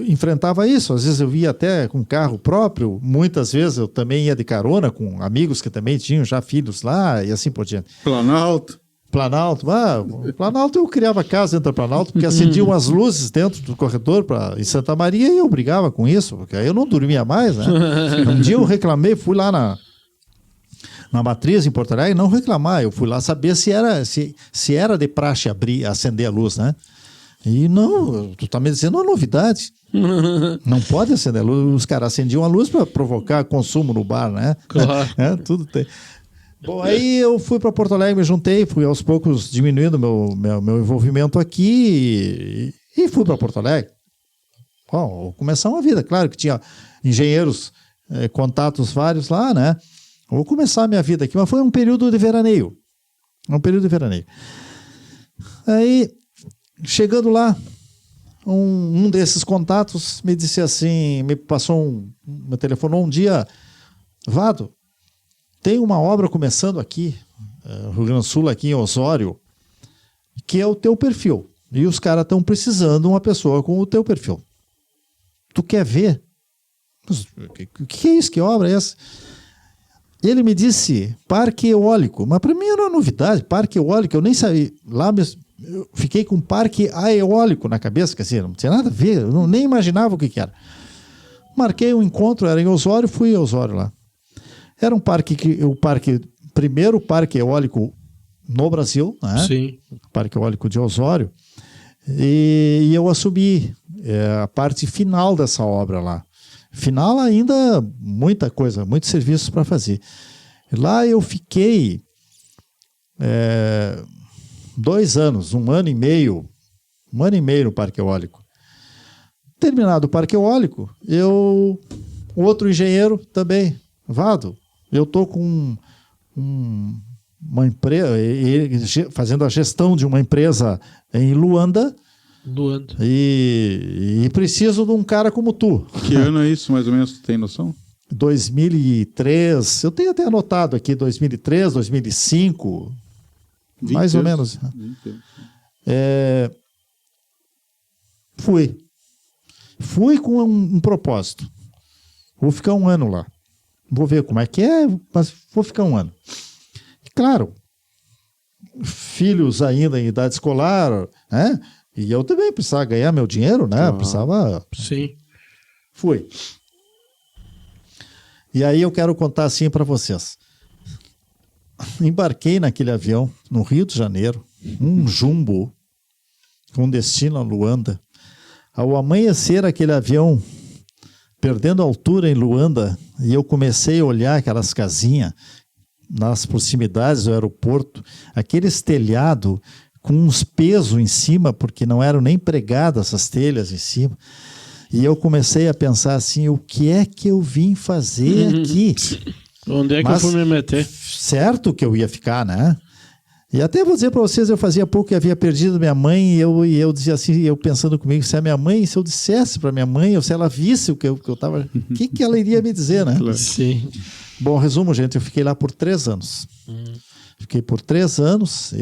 enfrentava isso, às vezes eu ia até com carro próprio, muitas vezes eu também ia de carona com amigos que também tinham já filhos lá e assim por diante. Planalto, eu criava casa dentro do Planalto, porque acendiam umas luzes dentro do corredor em Santa Maria e eu brigava com isso, porque aí eu não dormia mais, né? Um dia eu reclamei, fui lá na Matriz em Porto Alegre, não reclamar, eu fui lá saber se era de praxe acender a luz, né? E não, tu tá me dizendo uma novidade. Não pode acender a luz, os caras acendiam a luz para provocar consumo no bar, né? Claro. Tudo tem. Bom, aí eu fui para Porto Alegre, me juntei, fui aos poucos diminuindo meu envolvimento aqui e fui para Porto Alegre. Bom, vou começar uma vida. Claro que tinha engenheiros, contatos vários lá, né? Vou começar a minha vida aqui, mas foi um período de veraneio. Aí, chegando lá, um desses contatos me disse assim, me telefonou um dia, Vado, tem uma obra começando aqui, no Rio Grande do Sul, aqui em Osório, que é o teu perfil. E os caras estão precisando de uma pessoa com o teu perfil. Tu quer ver? O que é isso? Que obra é essa? Ele me disse parque eólico, mas para mim era uma novidade, parque eólico, eu nem sabia. Lá eu fiquei com parque eólico na cabeça, quer dizer, não tinha nada a ver, eu nem imaginava o que era. Marquei um encontro, era em Osório, fui em Osório lá. Era um primeiro parque eólico no Brasil, né? Sim. O parque eólico de Osório. E eu assumi a parte final dessa obra lá. Final ainda, muita coisa, muitos serviços para fazer. Lá eu fiquei 2 anos, um ano e meio no parque eólico. Terminado o parque eólico, o outro engenheiro também, Vado, eu estou com uma empresa, fazendo a gestão de uma empresa em Luanda. E preciso de um cara como tu. Que ano é isso, mais ou menos, tu tem noção? 2003, eu tenho até anotado aqui, 2003, 2005, mais ou menos. Fui com um propósito. Vou ficar 1 ano lá. Vou ver como é que é, mas vou ficar 1 ano. Claro, filhos ainda em idade escolar, né? E eu também precisava ganhar meu dinheiro, né? Precisava... Sim. Fui. E aí eu quero contar assim para vocês. Embarquei naquele avião no Rio de Janeiro, um jumbo, com destino a Luanda. Ao amanhecer, aquele avião perdendo altura em Luanda, e eu comecei a olhar aquelas casinhas nas proximidades do aeroporto, aqueles telhados com uns pesos em cima, porque não eram nem pregadas essas telhas em cima. E eu comecei a pensar assim, o que é que eu vim fazer aqui? Onde é que eu fui me meter? Certo que eu ia ficar, né? E até vou dizer para vocês, eu fazia pouco que havia perdido minha mãe, e eu dizia assim, eu pensando comigo, se a minha mãe, se eu dissesse para minha mãe, ou se ela visse o que eu estava, o que ela iria me dizer, né? Sim. Bom, resumo, gente, eu fiquei lá por 3 anos. Fiquei por 3 anos,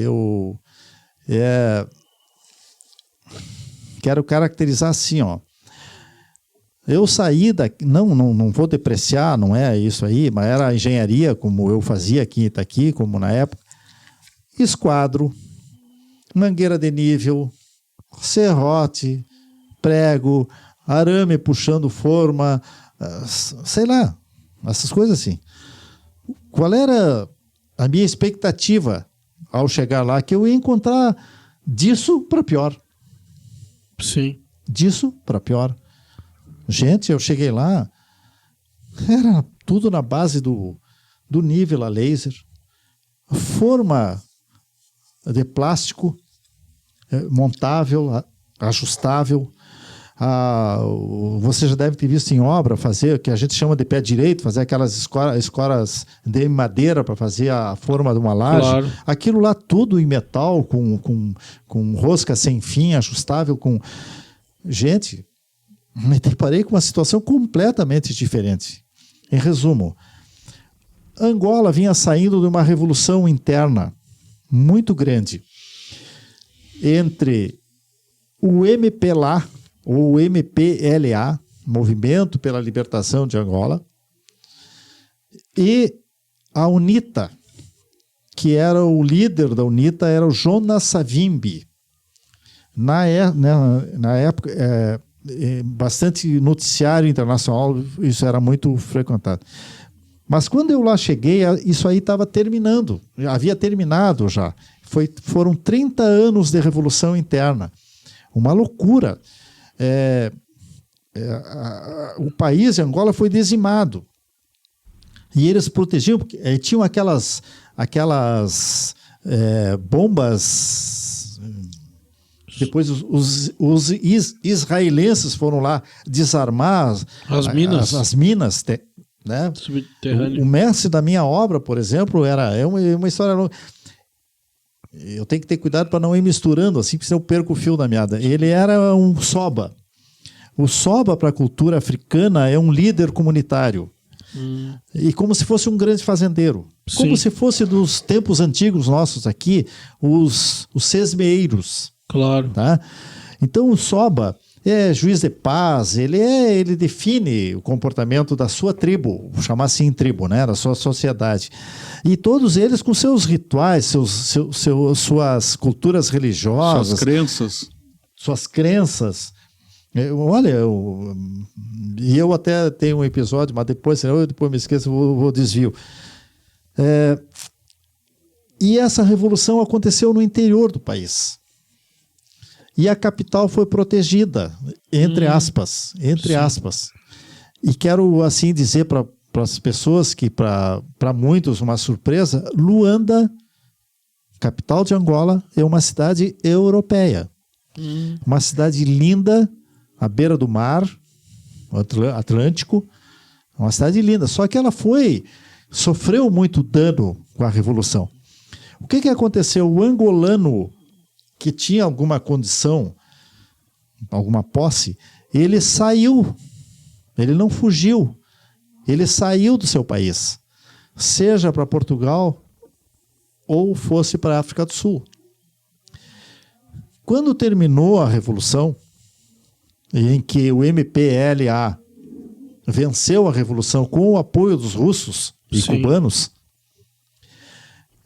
quero caracterizar assim, ó. Eu saí daqui, não vou depreciar, não é isso aí, mas era a engenharia, como eu fazia aqui em Itaqui, como na época. Esquadro, mangueira de nível, serrote, prego, arame puxando forma, sei lá, essas coisas assim. Qual era a minha expectativa ao chegar lá? Que eu ia encontrar disso para pior. Sim. Disso para pior. Gente, eu cheguei lá, era tudo na base do nível a laser, forma de plástico, montável, ajustável. Você já deve ter visto em obra fazer, que a gente chama de pé direito, fazer aquelas escoras de madeira para fazer a forma de uma laje. Claro. Aquilo lá tudo em metal, com rosca sem fim, ajustável, com... Gente, me deparei com uma situação completamente diferente. Em resumo, Angola vinha saindo de uma revolução interna muito grande entre o MPLA, ou MPLA, Movimento pela Libertação de Angola, e a UNITA, que era o líder da UNITA, era o Jonas Savimbi. Na época, bastante noticiário internacional, isso era muito frequentado. Mas quando eu lá cheguei, isso aí estava terminando, havia terminado já. Foram 30 anos de revolução interna, uma loucura. O país, Angola, foi dizimado. E eles protegiam, porque tinham aquelas bombas. Depois os israelenses foram lá desarmar as minas, né? O mestre da minha obra, por exemplo, é uma história longa. Eu tenho que ter cuidado para não ir misturando, assim, porque senão eu perco o fio da meada. Ele era um soba. O soba, para a cultura africana, é um líder comunitário. E como se fosse um grande fazendeiro. Sim. Como se fosse dos tempos antigos nossos aqui, os sesmeeiros. Claro. Tá? Então o soba é juiz de paz, ele define o comportamento da sua tribo, vou chamar assim tribo, né? Da sua sociedade. E todos eles com seus rituais, suas culturas religiosas. Suas crenças. Eu até tenho um episódio, mas depois me esqueço, vou desvio. E essa revolução aconteceu no interior do país. E a capital foi protegida, entre aspas. E quero assim dizer para as pessoas que, para muitos, uma surpresa, Luanda, capital de Angola, é uma cidade europeia. Uma cidade linda, à beira do mar, Atlântico, uma cidade linda. Só que ela sofreu muito dano com a Revolução. O que aconteceu? O angolano que tinha alguma condição, alguma posse, ele saiu, ele não fugiu, ele saiu do seu país, seja para Portugal ou fosse para a África do Sul. Quando terminou a Revolução, em que o MPLA venceu a Revolução com o apoio dos russos e cubanos,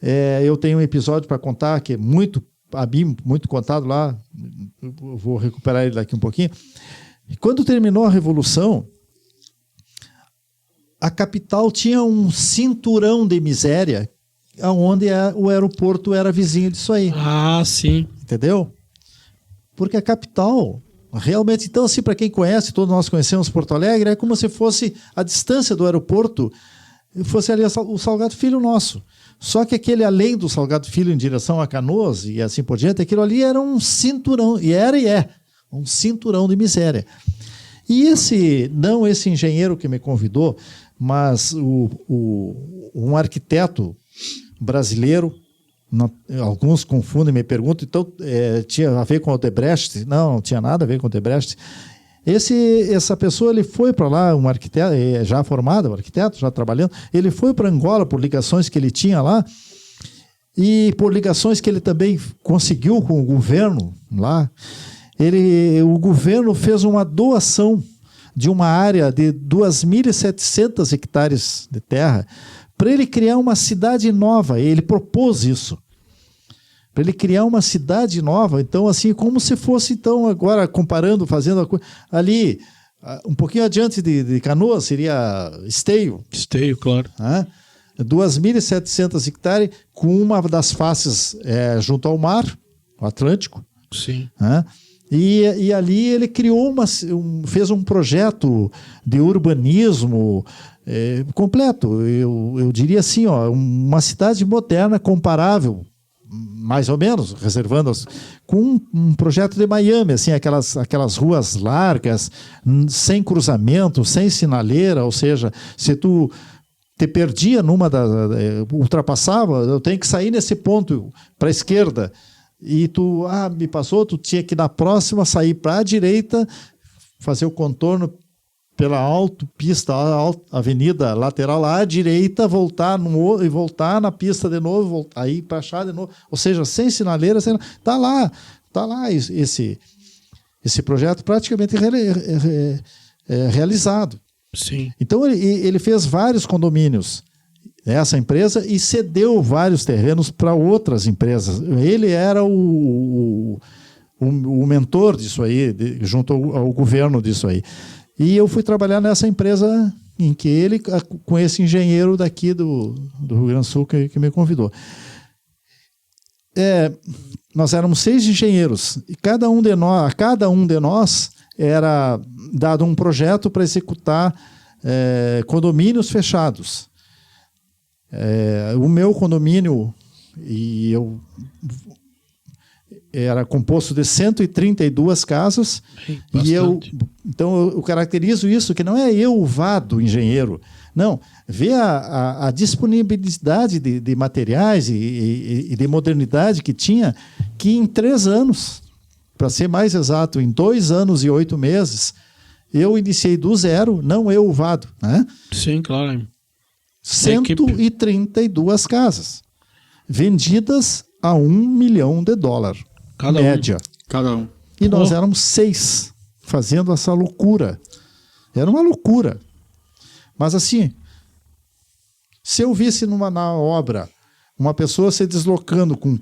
Eu tenho um episódio para contar que é muito contado lá, eu vou recuperar ele daqui um pouquinho. E quando terminou a Revolução, a capital tinha um cinturão de miséria, onde o aeroporto era vizinho disso aí. Ah, sim. Entendeu? Porque a capital, realmente, então, assim, para quem conhece, todos nós conhecemos Porto Alegre, é como se fosse a distância do aeroporto, fosse ali o Salgado Filho nosso. Só que aquele além do Salgado Filho em direção a Canoas e assim por diante, aquilo ali era um cinturão, e é um cinturão de miséria. E esse engenheiro que me convidou, mas um arquiteto brasileiro, alguns confundem, me perguntam, então tinha a ver com o Odebrecht? Não tinha nada a ver com o Odebrecht. Essa pessoa, ele foi para lá, um arquiteto, já formado, um arquiteto, já trabalhando, ele foi para Angola por ligações que ele tinha lá e por ligações que ele também conseguiu com o governo lá. O governo fez uma doação de uma área de 2.700 hectares de terra para ele criar uma cidade nova. Ele propôs isso. Para ele criar uma cidade nova, então assim, como se fosse, então, agora comparando, fazendo a coisa, ali, um pouquinho adiante de Canoas, seria Esteio. Esteio, claro. 2.700 hectares, com uma das faces junto ao mar, o Atlântico. Sim. E ali ele criou fez um projeto de urbanismo completo, eu diria assim, uma cidade moderna, comparável, mais ou menos, reservando com um projeto de Miami, assim, aquelas ruas largas, sem cruzamento, sem sinaleira, ou seja, se tu te perdia ultrapassava, eu tenho que sair nesse ponto para a esquerda, e tu, me passou, tu tinha que na próxima sair para a direita, fazer o contorno pela autopista, avenida lateral à direita, voltar na pista de novo, aí para achar de novo, ou seja, sem sinaleira, tá lá esse projeto praticamente realizado. Sim. Então ele fez vários condomínios, essa empresa, e cedeu vários terrenos para outras empresas. Ele era o mentor disso aí, junto ao governo disso aí. E eu fui trabalhar nessa empresa em que ele, com esse engenheiro daqui do Rio Grande do Sul que me convidou. Nós éramos 6 engenheiros e a cada um de nós era dado um projeto para executar condomínios fechados. O meu condomínio era composto de 132 casas. Então eu caracterizo isso, que não é eu o vado engenheiro, não, vê a disponibilidade de materiais e de modernidade que tinha, que em 3 anos, para ser mais exato, em 2 anos e 8 meses, eu iniciei do zero, não eu o vado, né? Sim, claro. 132 casas, vendidas a $1 milhão, média. Cada um. E nós éramos 6 fazendo essa loucura. Era uma loucura. Mas assim, se eu visse na obra uma pessoa se deslocando com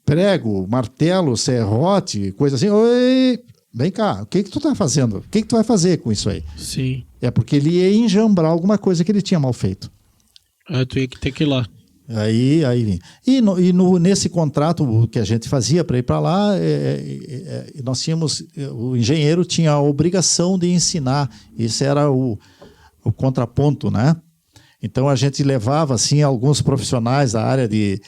prego, martelo, serrote, coisa assim, oi, vem cá, o que tu tá fazendo? O que tu vai fazer com isso aí? Sim. É porque ele ia enjambrar alguma coisa que ele tinha mal feito. Tu ia ter que ir lá. Aí nesse contrato que a gente fazia para ir para lá, nós tínhamos, o engenheiro tinha a obrigação de ensinar. Esse era o contraponto, né? Então a gente levava assim alguns profissionais da área de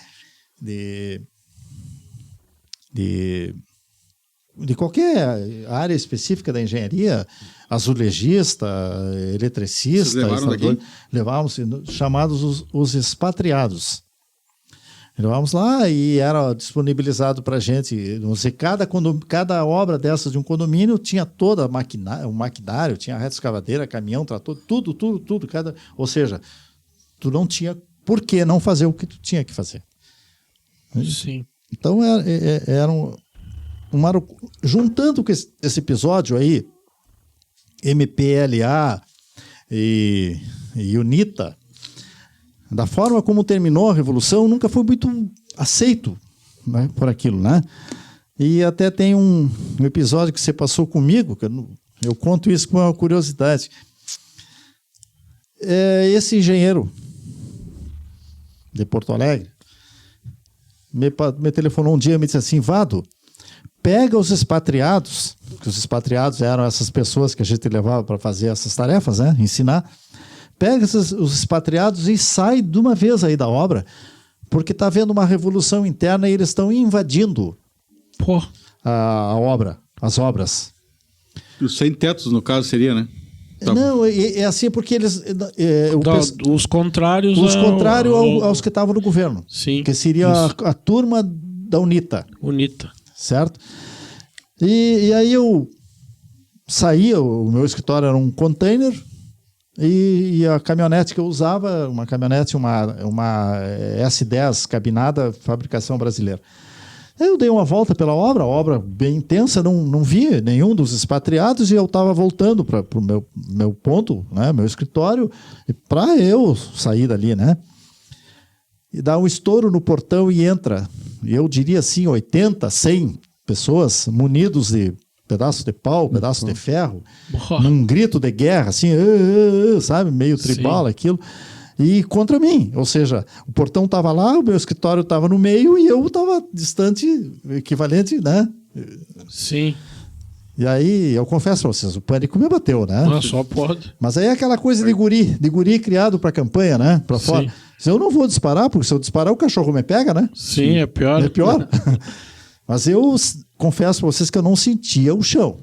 qualquer área específica da engenharia, azulejista, eletricista, levávamos chamados os expatriados. Levávamos lá e era disponibilizado para a gente. Não sei, cada obra dessas de um condomínio tinha toda o maquinário, tinha reta escavadeira, caminhão, trator, tudo. Ou seja, tu não tinha por que não fazer o que tu tinha que fazer. Sim. Então era juntando com esse episódio aí, MPLA e UNITA, da forma como terminou a Revolução, nunca foi muito aceito, né, por aquilo, né? E até tem um episódio que você passou comigo, que eu conto isso com uma curiosidade. Esse engenheiro de Porto Alegre me telefonou um dia e me disse assim: Vado, pega os expatriados, que os expatriados eram essas pessoas que a gente levava para fazer essas tarefas, né, ensinar. Pega os expatriados e sai de uma vez aí da obra, porque está havendo uma revolução interna e eles estão invadindo a obra, as obras. Os sem-tetos, no caso, seria, né? Tá. Não, é assim porque eles... os contrários... aos que estavam no governo. Sim. Que seria a turma da UNITA. UNITA. Certo? E aí eu saí, o meu escritório era um container, e a caminhonete que eu usava, uma S10 cabinada, fabricação brasileira. Eu dei uma volta pela obra bem intensa, não vi nenhum dos expatriados, e eu estava voltando para o meu ponto, né, meu escritório, para eu sair dali, né? E dá um estouro no portão e entra, eu diria assim, 80, 100 pessoas munidos de pedaços de pau, pedaços de ferro, num grito de guerra, assim, sabe, meio tribal. Sim. Aquilo. E contra mim, ou seja, o portão estava lá, o meu escritório estava no meio e eu estava distante, equivalente, né? Sim. E aí, eu confesso para vocês, o pânico me bateu, né? Não, só pode. Mas aí é aquela coisa de guri criado para campanha, né? Para fora. Se eu não vou disparar, porque se eu disparar o cachorro me pega, né? Sim, é pior. É pior. Mas eu confesso para vocês que eu não sentia o chão.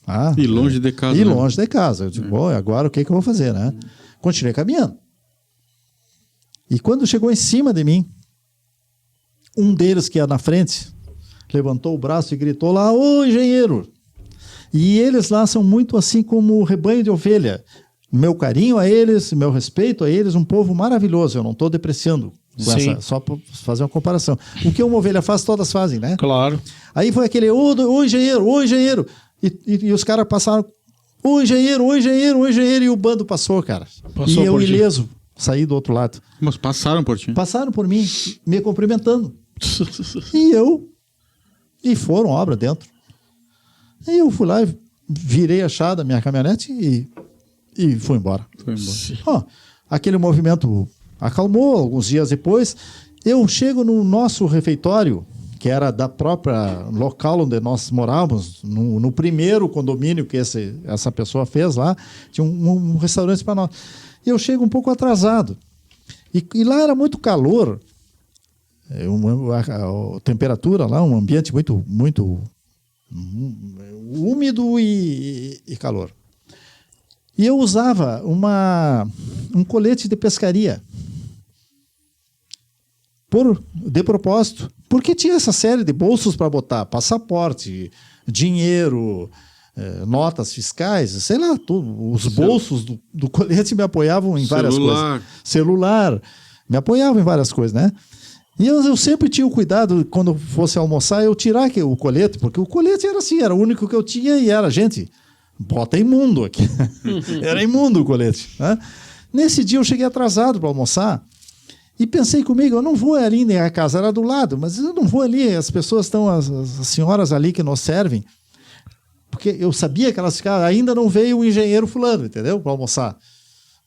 Ah, e longe de casa. E longe de casa. Eu digo, bom, agora o que eu vou fazer, né? Continuei caminhando. E quando chegou em cima de mim, um deles que ia na frente levantou o braço e gritou lá: ô engenheiro! E eles lá são muito assim como o rebanho de ovelha. Meu carinho a eles, meu respeito a eles, um povo maravilhoso. Eu não estou depreciando com essa, só para fazer uma comparação. O que uma ovelha faz, todas fazem, né? Claro. Aí foi aquele: ô engenheiro, ô engenheiro! E os caras passaram: ô engenheiro, ô engenheiro, ô engenheiro! E o bando passou, cara. Passou e eu por ileso. Saí do outro lado. Mas passaram por ti? Passaram por mim, me cumprimentando. E foram obra dentro. E eu fui lá e virei a chave da minha caminhonete e fui embora. Aquele movimento acalmou. Alguns dias depois, eu chego no nosso refeitório, que era da própria local onde nós morávamos, no primeiro condomínio que essa pessoa fez lá, tinha um restaurante para nós. E eu chego um pouco atrasado. E lá era muito calor, a temperatura lá, um ambiente muito, muito úmido e calor. E eu usava um colete de pescaria. De propósito. Porque tinha essa série de bolsos para botar passaporte, dinheiro, notas fiscais, sei lá, os bolsos do colete me apoiavam em várias coisas. Celular. Me apoiavam em várias coisas, né? E eu sempre tinha o cuidado, quando fosse almoçar, eu tirar o colete, porque o colete era assim, era o único que eu tinha e era, gente, bota imundo aqui. Era imundo o colete. Né? Nesse dia eu cheguei atrasado para almoçar e pensei comigo: eu não vou ali, nem a casa era do lado, mas eu não vou ali, as pessoas estão, as senhoras ali que nos servem, porque eu sabia que elas ficavam, ainda não veio o engenheiro fulano, entendeu? Para almoçar.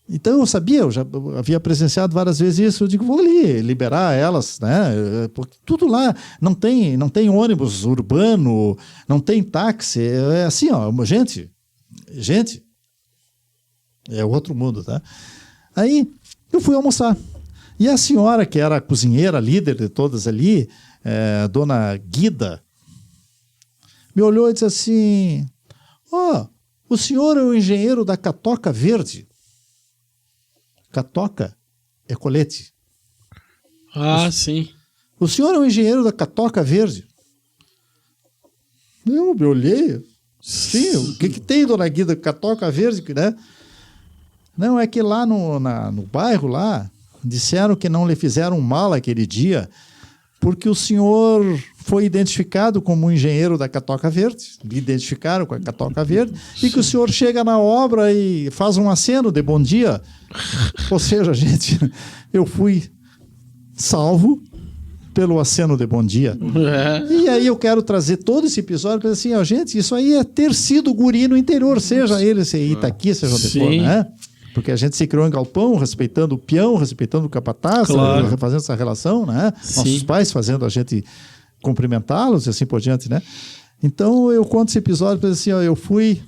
Então eu sabia, eu já havia presenciado várias vezes isso. Eu digo, vou ali liberar elas, né? Porque tudo lá não tem ônibus urbano, não tem táxi, é assim, ó, gente, é outro mundo, tá? Aí eu fui almoçar. E a senhora, que era a cozinheira, líder de todas ali, dona Guida, me olhou e disse assim: o senhor é o engenheiro da Catoca Verde. Catoca é colete. Sim. O senhor é o engenheiro da Catoca Verde? Eu me olhei. Sim, o que tem, dona Guida, Catoca Verde, né? Não, é que lá no bairro lá, disseram que não lhe fizeram mal aquele dia, porque o senhor foi identificado como um engenheiro da Catoca Verde, me identificaram com a Catoca Verde, e que o senhor chega na obra e faz um aceno de bom dia. Ou seja, gente, eu fui salvo pelo aceno de bom dia. E aí eu quero trazer todo esse episódio para dizer assim, ó, gente, isso aí é ter sido guri no interior, seja ele Itaqui, seja onde for, né? Porque a gente se criou em galpão, respeitando o peão, respeitando o capataz, fazendo essa relação, né? Sim. Nossos pais fazendo a gente cumprimentá-los e assim por diante, né? Então eu conto esse episódio para dizer assim, ó, eu fui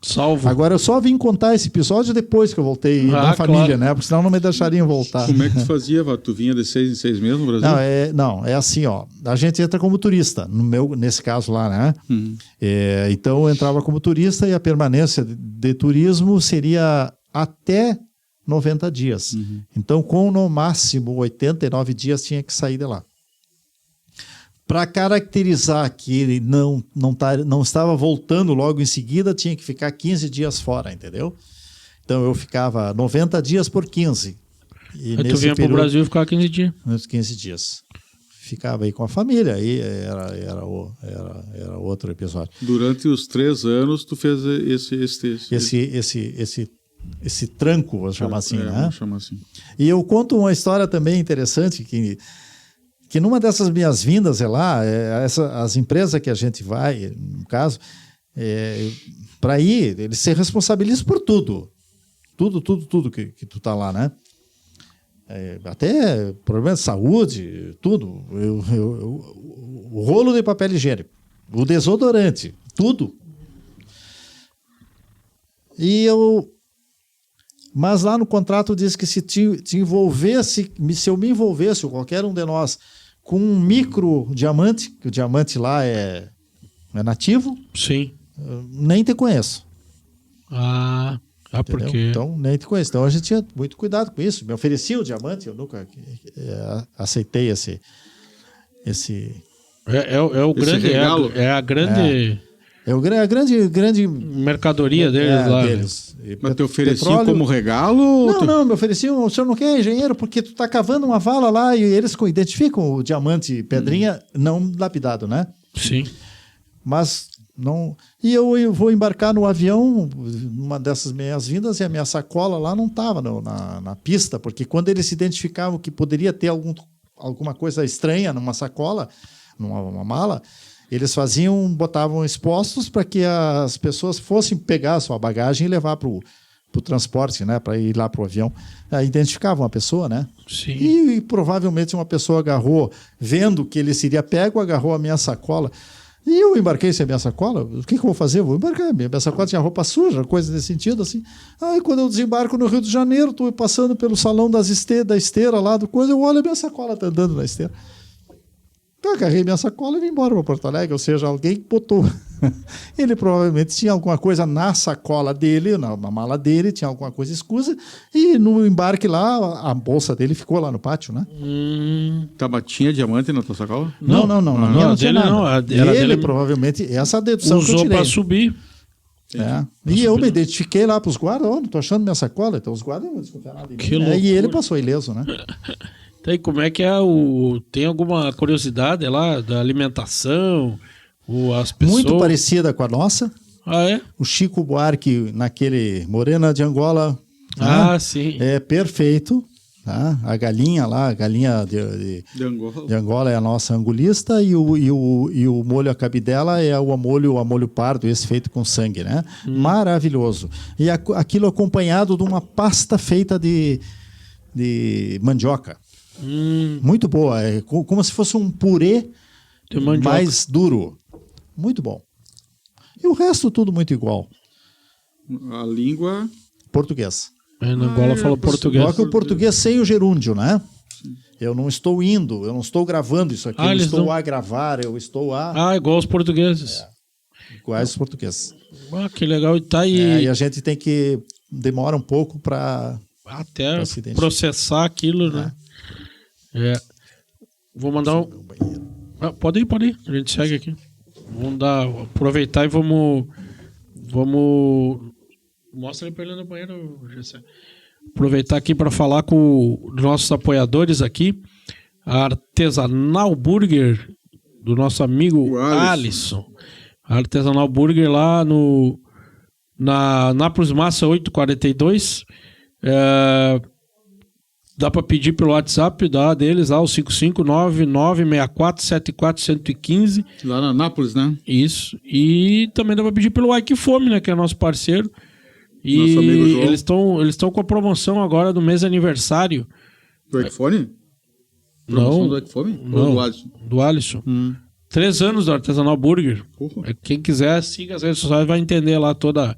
salvo. Agora eu só vim contar esse episódio depois que eu voltei na família, né? Porque senão não me deixariam voltar. Como é que tu fazia, Vá? Tu vinha de 6 em 6 meses no Brasil? Não, é assim, ó. A gente entra como turista, nesse caso lá, né? Então eu entrava como turista e a permanência de turismo seria até 90 dias. Então, com no máximo 89 dias tinha que sair de lá. Para caracterizar que ele não estava voltando logo em seguida, tinha que ficar 15 dias fora, entendeu? Então eu ficava 90 dias por 15. E aí tu vinha para o Brasil e ficava 15 dias? Uns 15 dias. Ficava aí com a família, aí era outro episódio. Durante os 3 anos tu fez esse tranco, vou chamar assim, né? Vamos chamar assim. E eu conto uma história também interessante que numa dessas minhas vindas as empresas que a gente vai, no caso, para ir, eles se responsabilizam por tudo. Tudo que tu tá lá, né? Até problema de saúde, tudo. O rolo de papel higiênico, o desodorante, tudo. Mas lá no contrato diz que se eu me envolvesse, ou qualquer um de nós, com um micro diamante, que o diamante lá é nativo. Sim. Nem te conheço. Por quê? Então, nem te conheço. Então a gente tinha muito cuidado com isso. Me oferecia o diamante, eu nunca aceitei esse o grande regalo. É a grande... É a grande mercadoria deles lá. Mas te ofereciam como regalo? Não, me ofereciam, o senhor não quer engenheiro, porque tu tá cavando uma vala lá e eles identificam o diamante pedrinha não lapidado, né? Sim. Mas não... E eu vou embarcar no avião, numa dessas minhas vindas, e a minha sacola lá não estava na pista, porque quando eles identificavam que poderia ter alguma coisa estranha numa sacola, numa mala... Eles botavam expostos para que as pessoas fossem pegar a sua bagagem e levar para o transporte, né? Para ir lá para o avião. Identificavam a pessoa, né? Sim. E provavelmente uma pessoa agarrou, vendo que ele seria pego, agarrou a minha sacola. E eu embarquei sem a minha sacola. O que eu vou fazer? Eu vou embarcar. Minha sacola tinha roupa suja, coisa nesse sentido, assim. Aí quando eu desembarco no Rio de Janeiro, estou passando pelo salão da esteira lá do coisa, eu olho a minha sacola tá andando na esteira. Eu agarrei minha sacola e vim embora para Porto Alegre, ou seja, alguém botou. Ele provavelmente tinha alguma coisa na sacola dele, na mala dele, tinha alguma coisa escusa, e no embarque lá, a bolsa dele ficou lá no pátio, né? Tinha diamante na tua sacola? Não. Não tinha nada. Não, ele provavelmente, essa dedução que eu tirei. Usou para subir. E eu me identifiquei lá para os guardas, não tô achando minha sacola, então os guardas não desconfiaram nada de mim. E ele passou ileso, né? E como é que é tem alguma curiosidade lá da alimentação? As pessoas... Muito parecida com a nossa. É? O Chico Buarque, naquele Morena de Angola. Sim. É perfeito. Tá? A galinha lá, a galinha de Angola é a nossa angulista e o molho à cabidela é o molho pardo, esse feito com sangue, né? Maravilhoso. E aquilo acompanhado de uma pasta feita de mandioca. Muito boa, é como se fosse um purê mais duro. Muito bom. E o resto tudo muito igual. A língua... Português. Na Angola fala português. Só que o português sem o gerúndio, né? Sim. Eu não estou gravando isso aqui, eu estou a gravar, eu estou a... igual os portugueses. Iguais os portugueses. Que legal. E a gente tem que... Demora um pouco para... Até processar aquilo, né? Vou mandar um... Pode ir. A gente segue aqui. Vamos aproveitar e vamos... Mostra ele pra ele no banheiro, Gessé. Aproveitar aqui para falar com os nossos apoiadores aqui. a Artesanal Burger do nosso amigo Alisson. A Artesanal Burger lá na Nápoles Massa 842. Dá para pedir pelo WhatsApp deles lá, o 559-964-74115. Lá na Nápoles, né? Isso. E também dá para pedir pelo Ike Fome, né? Que é nosso parceiro. E nosso amigo João. Eles estão com a promoção agora do mês de aniversário. Do Ike Fome? Não. Do Ike Fome? Não. Ou do Alisson? Do Alisson. 3 anos do Artesanal Burger. Quem quiser, siga as redes sociais, vai entender lá toda...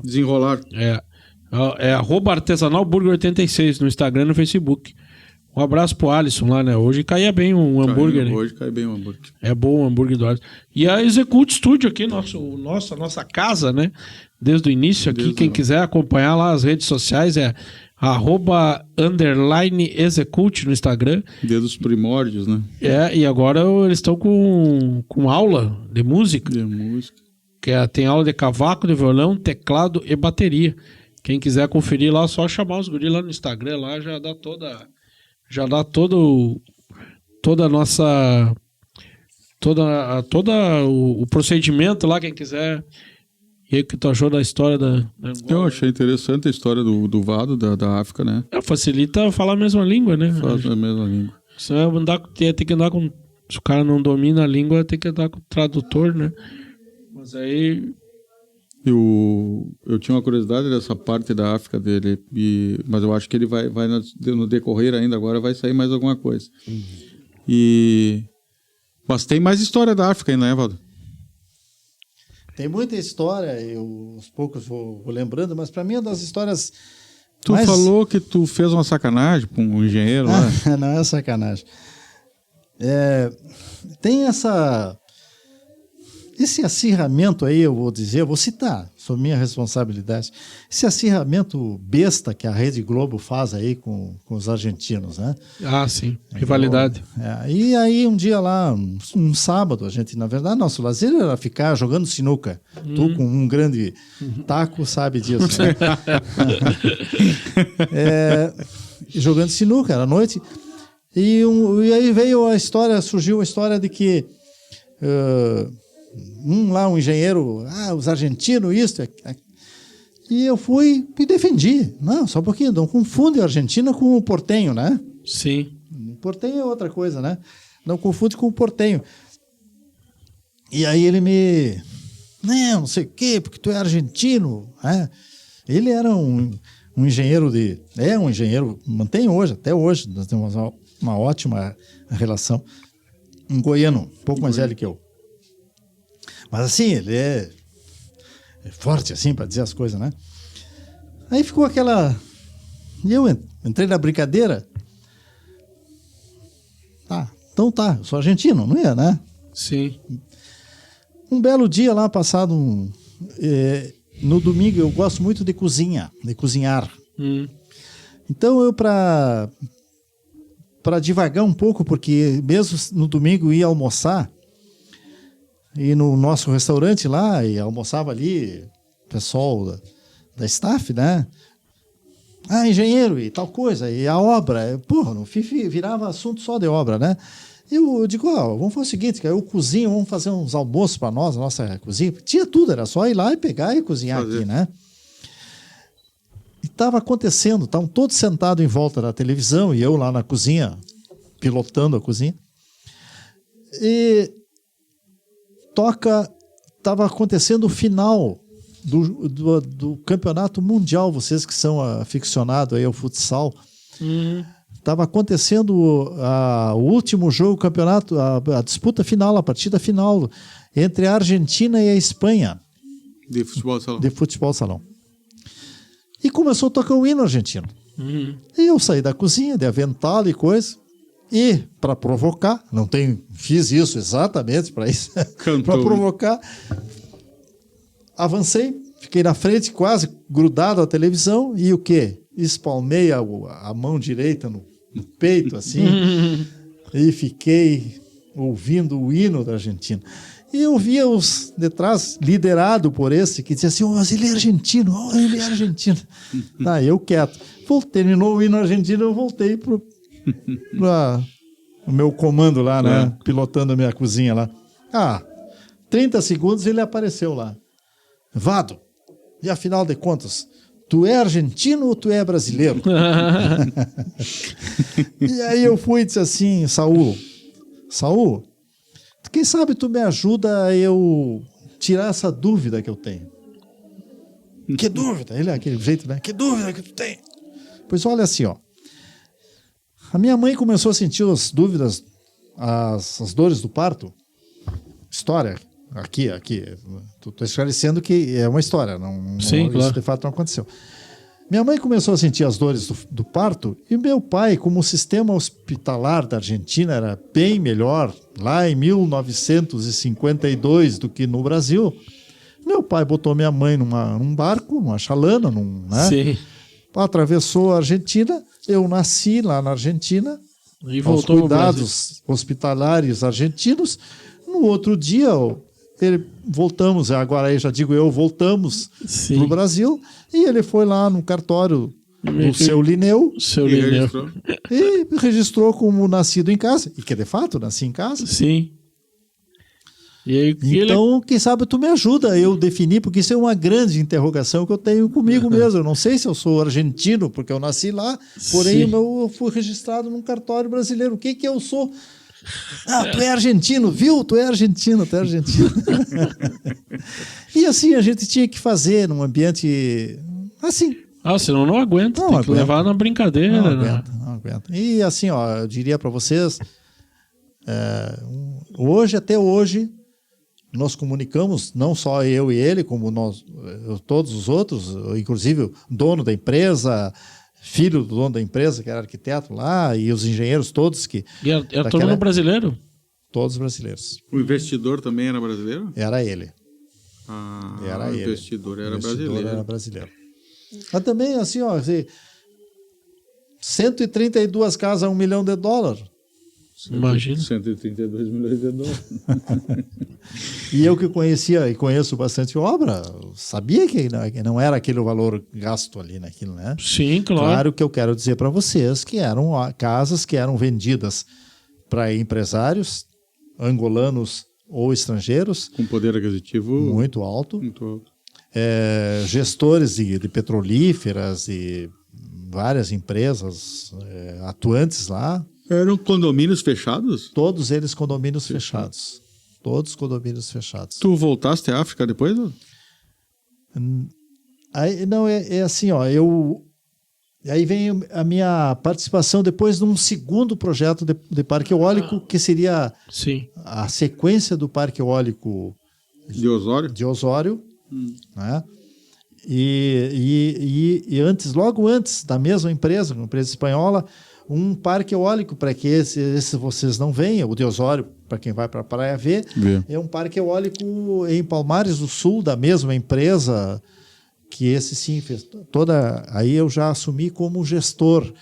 Desenrolar. É @artesanalburger86 no Instagram e no Facebook. Um abraço pro Alisson lá, né? Hoje caía bem um hambúrguer, né? Hoje cai bem o hambúrguer. É bom o hambúrguer do Alisson. E a Execute Studio aqui, nossa casa, né? Desde o início aqui, quem quiser acompanhar lá as redes sociais é @_Execute no Instagram. Desde os primórdios, né? E agora eles estão com aula de música. Tem aula de cavaco, de violão, teclado e bateria. Quem quiser conferir lá, só chamar os guris lá no Instagram, lá já dá todo a nossa... o procedimento lá, quem quiser. E aí, o que tu achou da história da Eu achei interessante a história do Vado, da África, né? Facilita falar a mesma língua, né? Fala a mesma língua. Se que andar com... Se o cara não domina a língua, tem que andar com o tradutor, né? Mas aí... Eu tinha uma curiosidade dessa parte da África dele, mas eu acho que ele vai no decorrer ainda, agora vai sair mais alguma coisa. Mas tem mais história da África ainda, né, Valdo? Tem muita história, eu aos poucos vou lembrando, mas para mim é uma das histórias... Tu falou que tu fez uma sacanagem com um engenheiro lá. Não é sacanagem. Tem esse acirramento aí, eu vou citar, sob minha responsabilidade, esse acirramento besta que a Rede Globo faz aí com os argentinos, né? Ah, sim, rivalidade. E aí um dia lá, um sábado, a gente, na verdade, nosso lazer era ficar jogando sinuca. Tu com um grande taco sabe disso, né? Jogando sinuca, era noite, e aí surgiu a história de que... um engenheiro, os argentinos, isso. E eu fui e defendi. Não, só um pouquinho, não confunde o argentino com o portenho, né? Sim. O portenho é outra coisa, né? Não confunde com o portenho. E aí ele não sei o quê, porque tu é argentino. Ele era um engenheiro um engenheiro, mantém hoje, até hoje, nós temos uma ótima relação. Um goiano, um pouco mais velho que eu. Mas assim, ele é forte assim para dizer as coisas, né? Aí ficou aquela... E eu entrei na brincadeira. Então eu sou argentino, não ia, né? Sim. Um belo dia lá, passado no domingo, eu gosto muito de cozinhar. Então eu, para divagar um pouco, porque mesmo no domingo ia almoçar, e no nosso restaurante lá, e almoçava ali, o pessoal da staff, né? Engenheiro e tal coisa, e a obra, no FIFI virava assunto só de obra, né? Eu digo, vamos fazer o seguinte, eu cozinho, vamos fazer uns almoços para nós, a nossa cozinha. Tinha tudo, era só ir lá e pegar e cozinhar aqui, né? E estava acontecendo, estavam todos sentados em volta da televisão, e eu lá na cozinha, pilotando a cozinha. E estava acontecendo o final do campeonato mundial, vocês que são aficionados aí ao futsal. Estava acontecendo o último jogo do campeonato, a disputa final, a partida final entre a Argentina e a Espanha. De futebol salão. De futebol salão. E começou a tocar o hino argentino. E eu saí da cozinha, de avental e coisa. E, para provocar, fiz isso exatamente para isso, para provocar, avancei, fiquei na frente, quase grudado à televisão, e o quê? Espalmei a mão direita no peito, assim, e fiquei ouvindo o hino da Argentina. E eu via os detrás, liderado por esse, que dizia assim, mas ele é argentino, ele é argentino. Eu quieto. Terminou o hino argentino, eu voltei para o meu comando lá, né? Pilotando a minha cozinha lá. 30 segundos ele apareceu lá. Vado, e afinal de contas, tu é argentino ou tu é brasileiro? E aí eu fui e disse assim, Saul, quem sabe tu me ajuda a eu tirar essa dúvida que eu tenho? Que dúvida? Ele é aquele jeito, né? Que dúvida que tu tem? Pois olha assim, ó. A minha mãe começou a sentir as dúvidas, as dores do parto. História, aqui. Estou esclarecendo que é uma história, Sim, claro. Isso de fato não aconteceu. Minha mãe começou a sentir as dores do parto e meu pai, como o sistema hospitalar da Argentina era bem melhor lá em 1952 do que no Brasil, meu pai botou minha mãe num barco, numa chalana, né? Sim. Atravessou a Argentina, eu nasci lá na Argentina, E aos voltou cuidados hospitalares argentinos. No outro dia, voltamos, agora aí já digo eu, voltamos para o Brasil, e ele foi lá no cartório do seu Linneu e registrou como nascido em casa, e que de fato nasci em casa. Sim. E aí, então, quem sabe tu me ajuda a eu definir, porque isso é uma grande interrogação que eu tenho comigo mesmo. Eu não sei se eu sou argentino, porque eu nasci lá, porém eu fui registrado num cartório brasileiro. O que eu sou? Tu é argentino, viu? Tu é argentino. E assim a gente tinha que fazer num ambiente assim. Senão não aguenta, tem que levar na brincadeira. Não aguenta. E assim, ó, eu diria para vocês, até hoje, nós comunicamos, não só eu e ele, como todos os outros, inclusive o dono da empresa, filho do dono da empresa, que era arquiteto lá, e os engenheiros todos que... E era todo mundo brasileiro? Todos brasileiros. O investidor também era brasileiro? Era ele. O investidor era brasileiro. Mas também, assim, ó, 132 casas a $1 milhão. Imagina. 132 milhões de dólares. E eu que conhecia e conheço bastante obra, sabia que não era aquele o valor gasto ali naquilo, né? Sim, claro. Claro que eu quero dizer para vocês que eram casas que eram vendidas para empresários angolanos ou estrangeiros. Com poder aquisitivo muito alto. Muito alto. Gestores de petrolíferas e várias empresas atuantes lá. Eram condomínios fechados? Todos eles condomínios fechados. Todos condomínios fechados. Tu voltaste à África depois? Aí, não, é assim, ó, aí vem a minha participação depois de um segundo projeto de parque eólico, que seria a sequência do parque eólico de Osório, né? E antes, logo antes da mesma empresa, uma empresa espanhola, um parque eólico, para que esse vocês não venham, o de Osório, para quem vai para a praia ver, é um parque eólico em Palmares do Sul, da mesma empresa, que esse sim fez toda. Aí eu já assumi como gestor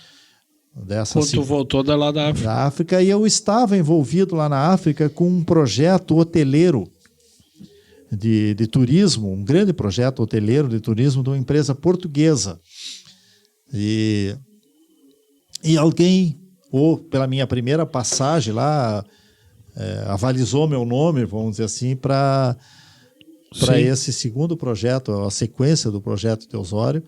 dessa. Quando tu voltou lá da África. Da África, e eu estava envolvido lá na África com um projeto hoteleiro de turismo, um grande projeto hoteleiro de turismo de uma empresa portuguesa. E alguém, ou pela minha primeira passagem lá, avalizou meu nome, vamos dizer assim, para esse segundo projeto, a sequência do projeto de Osório.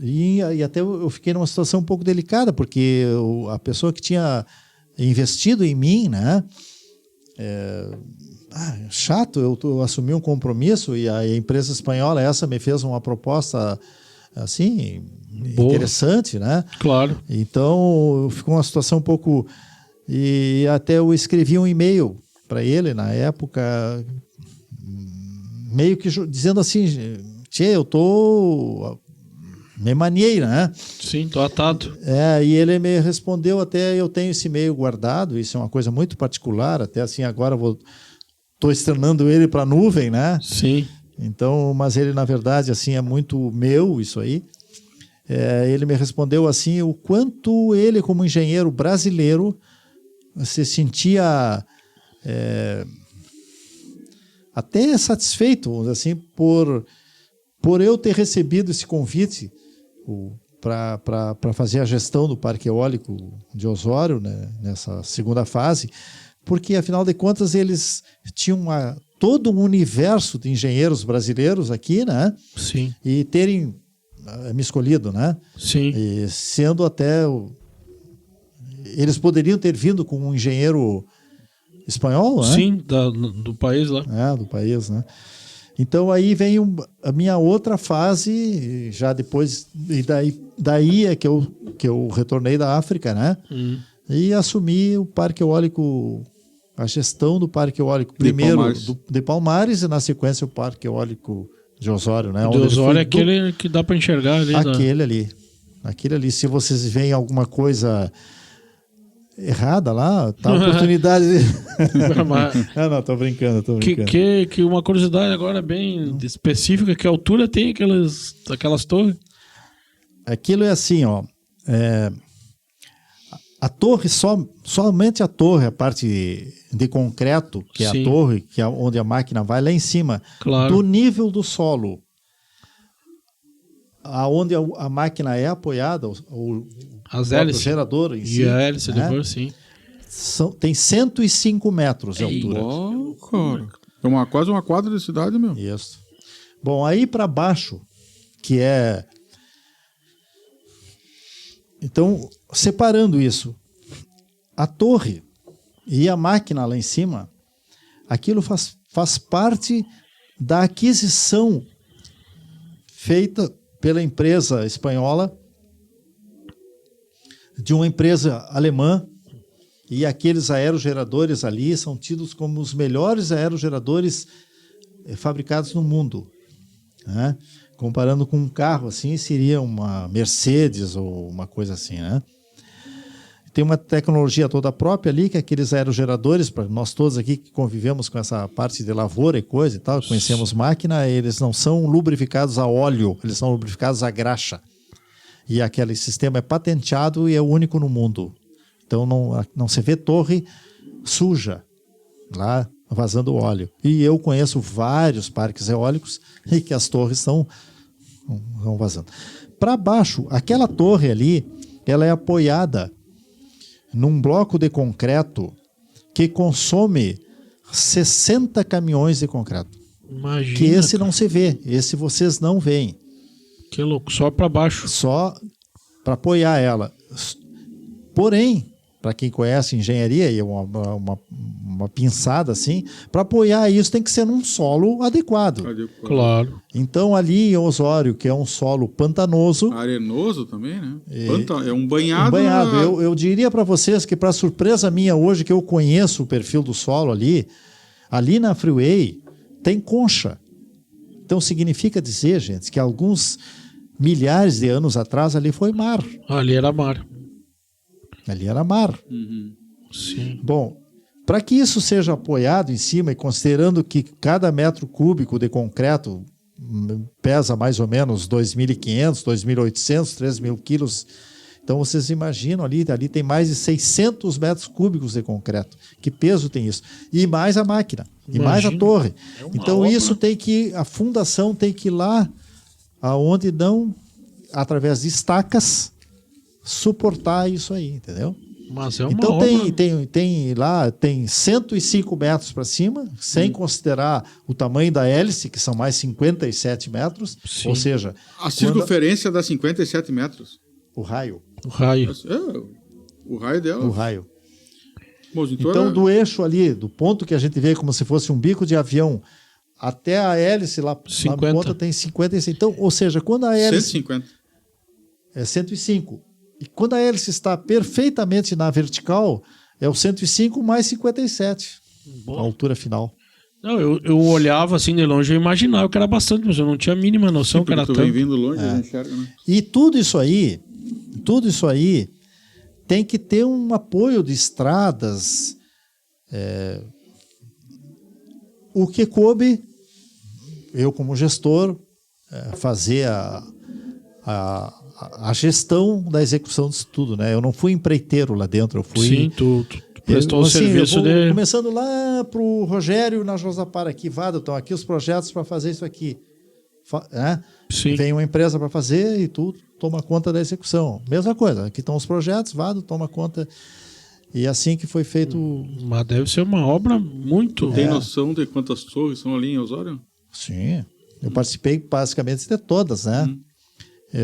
E até eu fiquei numa situação um pouco delicada, porque a pessoa que tinha investido em mim, né? Chato, eu assumi um compromisso e a empresa espanhola essa me fez uma proposta assim, boa, interessante, né? Claro. Então, ficou uma situação um pouco... E até eu escrevi um e-mail para ele, na época, meio que dizendo assim, eu me maniei, né? Sim, tô atado. E ele me respondeu, até eu tenho esse e-mail guardado, isso é uma coisa muito particular, até assim agora estou externando ele para a nuvem, né? Sim. Então, mas ele, na verdade, assim, é muito meu, isso aí. Ele me respondeu assim, o quanto ele, como engenheiro brasileiro, se sentia até satisfeito, assim, por eu ter recebido esse convite, para fazer a gestão do Parque Eólico de Osório, né, nessa segunda fase, porque, afinal de contas, eles tinham todo um universo de engenheiros brasileiros aqui, né? Sim. E terem me escolhido, né? Sim. E sendo até... Eles poderiam ter vindo com um engenheiro espanhol, né? Sim, do país lá. Do país, né? Então aí vem a minha outra fase, já depois, e daí é que eu retornei da África, né? E assumi o Parque Eólico, a gestão do Parque Eólico, primeiro de Palmares e na sequência o Parque Eólico de Osório, né? O de Osório é aquele que dá para enxergar ali. Aquele ali. Se vocês veem alguma coisa errada lá, tá a oportunidade de... Não, tô brincando. Que uma curiosidade agora bem específica, que altura tem aquelas torres? Aquilo é assim, ó, a torre, somente a torre, a parte de concreto, que é a torre, que é onde a máquina vai lá em cima, do nível do solo, aonde a máquina é apoiada, as hélices, gerador em si, e a hélice depois, sim. Tem 105 metros de altura. Cara. É quase uma quadra de cidade, meu. Isso. Bom, aí para baixo, que é... Então, separando isso, a torre e a máquina lá em cima, aquilo faz parte da aquisição feita pela empresa espanhola, de uma empresa alemã, e aqueles aerogeradores ali são tidos como os melhores aerogeradores fabricados no mundo, né? Comparando com um carro assim, seria uma Mercedes ou uma coisa assim, né? Tem uma tecnologia toda própria ali, que é aqueles aerogeradores, para nós todos aqui que convivemos com essa parte de lavoura e coisa e tal, conhecemos máquina, eles não são lubrificados a óleo, eles são lubrificados a graxa. E aquele sistema é patenteado e é o único no mundo. Então não se vê torre suja lá vazando óleo. E eu conheço vários parques eólicos e que as torres estão vazando. Para baixo, aquela torre ali, ela é apoiada num bloco de concreto que consome 60 caminhões de concreto. Imagina, que esse não se vê, esse vocês não veem. Que louco, só para baixo. Só para apoiar ela. Porém, para quem conhece engenharia, e uma pinçada assim, para apoiar isso tem que ser num solo adequado. Claro. Então ali em Osório, que é um solo pantanoso... Arenoso também, né? É um banhado. Um banhado. Eu diria para vocês que, para surpresa minha hoje, que eu conheço o perfil do solo ali na Freeway tem concha. Então significa dizer, gente, que alguns milhares de anos atrás ali foi mar. Ali era mar. Ali era mar. Uhum. Sim. Bom, para que isso seja apoiado em cima e considerando que cada metro cúbico de concreto pesa mais ou menos 2.500, 2.800, 3.000 quilos, então vocês imaginam ali tem mais de 600 metros cúbicos de concreto. Que peso tem isso? E mais a máquina, e mais a torre. Então obra, isso tem que, a fundação tem que ir lá aonde não, através de estacas, suportar isso aí, entendeu? Mas é uma então obra. tem 105 metros para cima, sem considerar o tamanho da hélice, que são mais 57 metros. Sim. Ou seja... A circunferência dá 57 metros. O raio. O raio. O raio dela. O raio. Bom, então do eixo ali, do ponto que a gente vê como se fosse um bico de avião, até a hélice lá na ponta tem 56. Então, ou seja, quando a hélice... 150. É 105. E quando a hélice está perfeitamente na vertical, é o 105 mais 57, a altura final. Não, eu olhava assim de longe, eu imaginava que era bastante, mas eu não tinha a mínima noção que era tanto. Vem vindo longe, não enxerga, né? E tudo isso aí tem que ter um apoio de estradas. O que coube, eu como gestor, fazer a gestão da execução disso tudo, né? Eu não fui empreiteiro lá dentro, eu fui... Sim, tu prestou o serviço de... Começando lá pro Rogério, na Josapara aqui, Vado, estão aqui os projetos para fazer isso aqui. né? Sim. Vem uma empresa para fazer e tu toma conta da execução. Mesma coisa, aqui estão os projetos, Vado toma conta. E assim que foi feito. Mas deve ser uma obra muito. Tem noção de quantas torres são ali em Osório? Sim, eu participei basicamente de todas, né?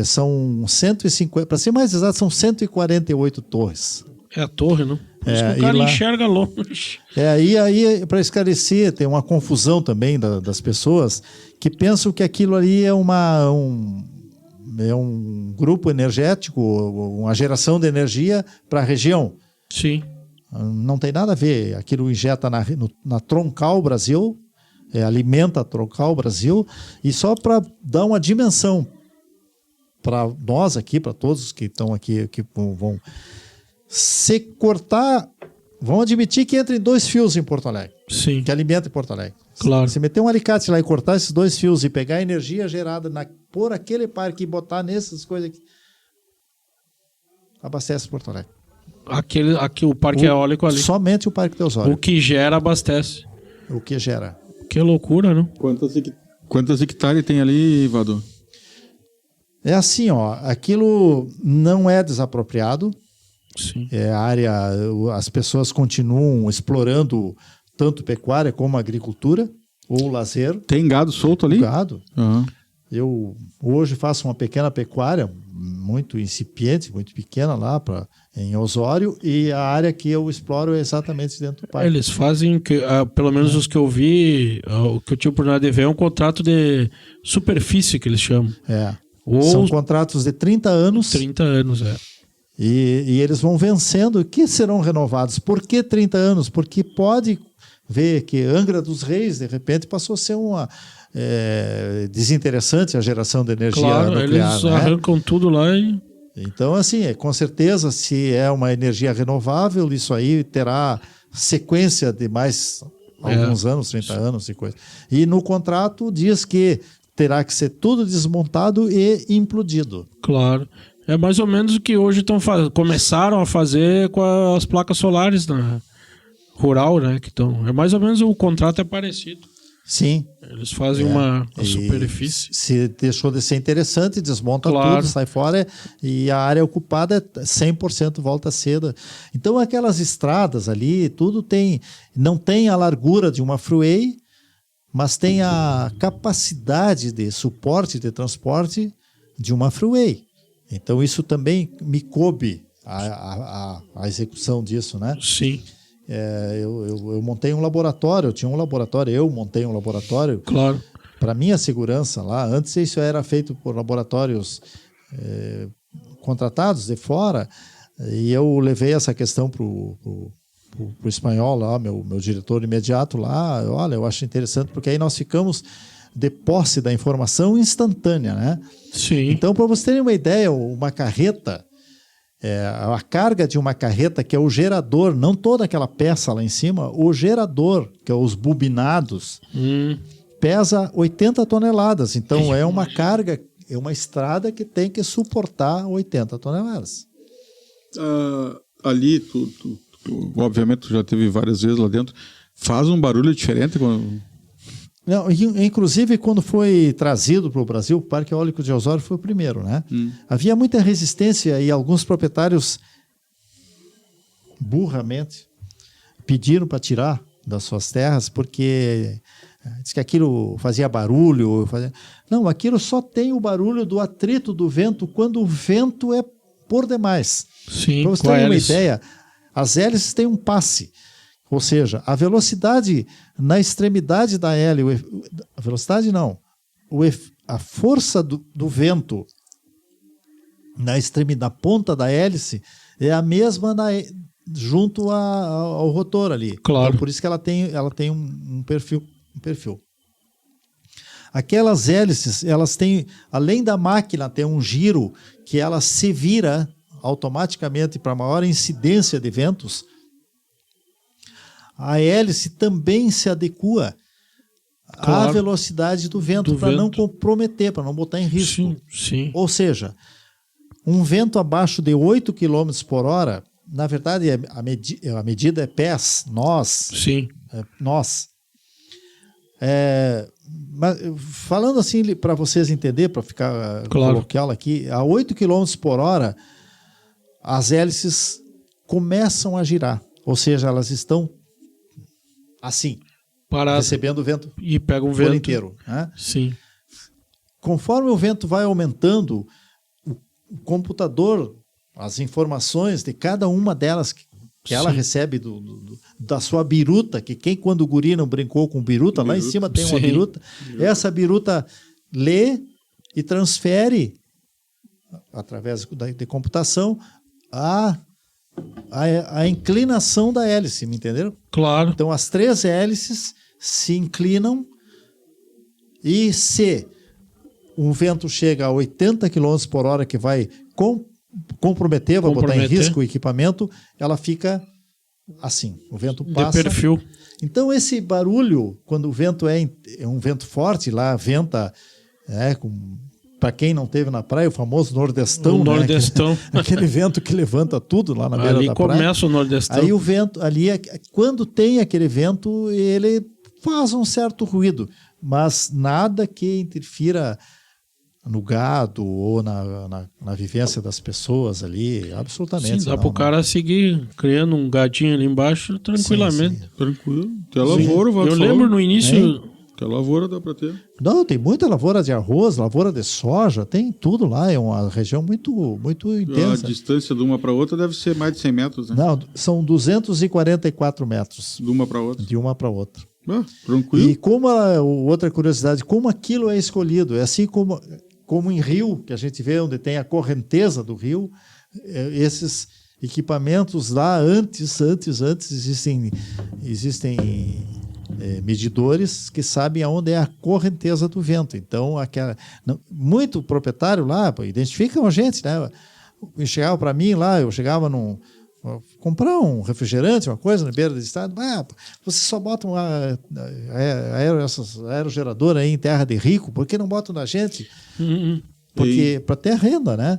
São 150, para ser mais exato, são 148 torres. É a torre, não? Por isso que o cara enxerga longe. Aí para esclarecer, tem uma confusão também das pessoas que pensam que aquilo ali é um grupo energético, uma geração de energia para a região. Sim. Não tem nada a ver. Aquilo injeta na Troncal Brasil, alimenta a Troncal Brasil, e só para dar uma dimensão para nós aqui, para todos que estão aqui, que vão se cortar, vão admitir que entre 2 fios em Porto Alegre. Sim. Que alimenta em Porto Alegre. Claro. Se meter um alicate lá e cortar esses 2 fios e pegar a energia gerada por aquele parque e botar nessas coisas aqui, abastece Porto Alegre. Aqui o parque eólico ali. Somente o Parque de Osório. O que gera abastece. O que gera. Que loucura, não? Quantas hectares tem ali, Vado? É assim, ó, aquilo não é desapropriado. Sim. A área, as pessoas continuam explorando tanto pecuária como agricultura ou lazer. Tem gado solto ali? Gado. Uhum. Eu hoje faço uma pequena pecuária, muito incipiente, muito pequena lá em Osório, e a área que eu exploro é exatamente dentro do parque. Eles fazem, pelo menos os que eu vi, o que eu tive por nada de ver é um contrato de superfície que eles chamam. São contratos de 30 anos. 30 anos, E eles vão vencendo, que serão renovados. Por que 30 anos? Porque pode ver que Angra dos Reis, de repente, passou a ser uma desinteressante a geração de energia nuclear. Eles arrancam tudo lá e... Então, assim, com certeza, se é uma energia renovável, isso aí terá sequência de mais alguns anos, 30 anos e coisa. E no contrato diz que terá que ser tudo desmontado e implodido. Claro. É mais ou menos o que hoje começaram a fazer com as placas solares na rural, né? É mais ou menos o contrato é parecido. Sim. Eles fazem uma superfície. Se deixou de ser interessante, desmonta tudo, sai fora e a área ocupada 100% volta a ser. Então aquelas estradas ali, tudo não tem a largura de uma freeway, mas tem a capacidade de suporte de transporte de uma freeway. Então isso também me coube a execução disso, né? Sim. Eu montei um laboratório, eu montei um laboratório. Claro. Para minha segurança lá, antes isso era feito por laboratórios contratados de fora, e eu levei essa questão para o espanhol lá, meu diretor imediato lá. Olha, eu acho interessante, porque aí nós ficamos de posse da informação instantânea, né? Sim. Então, para vocês terem uma ideia, uma carreta, a carga de uma carreta, que é o gerador, não toda aquela peça lá em cima, o gerador, que é os bobinados, pesa 80 toneladas. Então, é uma carga, é uma estrada que tem que suportar 80 toneladas. Ali, tu obviamente, tu já teve várias vezes lá dentro. Faz um barulho diferente quando... Não, inclusive, quando foi trazido para o Brasil, o Parque Eólico de Osório foi o primeiro, né? Havia muita resistência e alguns proprietários, burramente, pediram para tirar das suas terras, porque diz que aquilo fazia barulho. Não, aquilo só tem o barulho do atrito do vento quando o vento é por demais. Sim, para você ter uma ideia, as hélices têm um passe. Ou seja, a velocidade na extremidade da hélice, a velocidade não, a força do vento na ponta da hélice é a mesma junto ao rotor ali. Claro. Então, por isso que ela tem um perfil. Aquelas hélices, elas têm, além da máquina ter um giro que ela se vira automaticamente para maior incidência de ventos, a hélice também se adequa à velocidade do vento para não comprometer, para não botar em risco. Sim. Ou seja, um vento abaixo de 8 km por hora, na verdade a medida é pés, nós. Sim. Nós. Mas, falando assim, para vocês entenderem, para ficar coloquial aqui, a 8 km por hora, as hélices começam a girar. Ou seja, elas estão assim, recebendo o vento e pega o vento inteiro. Né? Sim. Conforme o vento vai aumentando, o computador, as informações de cada uma delas que ela recebe da sua biruta, que quem quando o guri não brincou com biruta, lá em cima tem uma biruta, essa biruta lê e transfere, através de computação, a inclinação da hélice, me entenderam? Claro. Então as 3 hélices se inclinam e se um vento chega a 80 km por hora, que vai comprometer, vai botar em risco o equipamento, ela fica assim, o vento passa. De perfil. Então esse barulho, quando o vento é um vento forte, lá venta, para quem não teve na praia, o famoso nordestão. O nordestão. Né? Aquele vento que levanta tudo lá na beira da praia. Ali começa o nordestão. Aí o vento, quando tem aquele vento, ele faz um certo ruído, mas nada que interfira no gado ou na vivência das pessoas ali, absolutamente. Sim, dá para o cara seguir criando um gadinho ali embaixo tranquilamente. Sim. Tranquilo. Tem lavoura, eu lembro no início... Que lavoura dá para ter. Não, tem muita lavoura de arroz, lavoura de soja, tem tudo lá. É uma região muito, muito intensa. A distância de uma para outra deve ser mais de 100 metros, né? Não, são 244 metros. De uma para outra. De uma para outra. Tranquilo. E como outra curiosidade, como aquilo é escolhido, é assim como em rio, que a gente vê onde tem a correnteza do rio, esses equipamentos lá antes existem medidores que sabem aonde é a correnteza do vento. Então, muito proprietário lá identificam a gente, né? Chegava para mim lá, eu chegava comprar um refrigerante, uma coisa na beira do estado, você só bota essas aerogeradoras aí em terra de rico, por que não botam na gente? Porque para ter renda, né?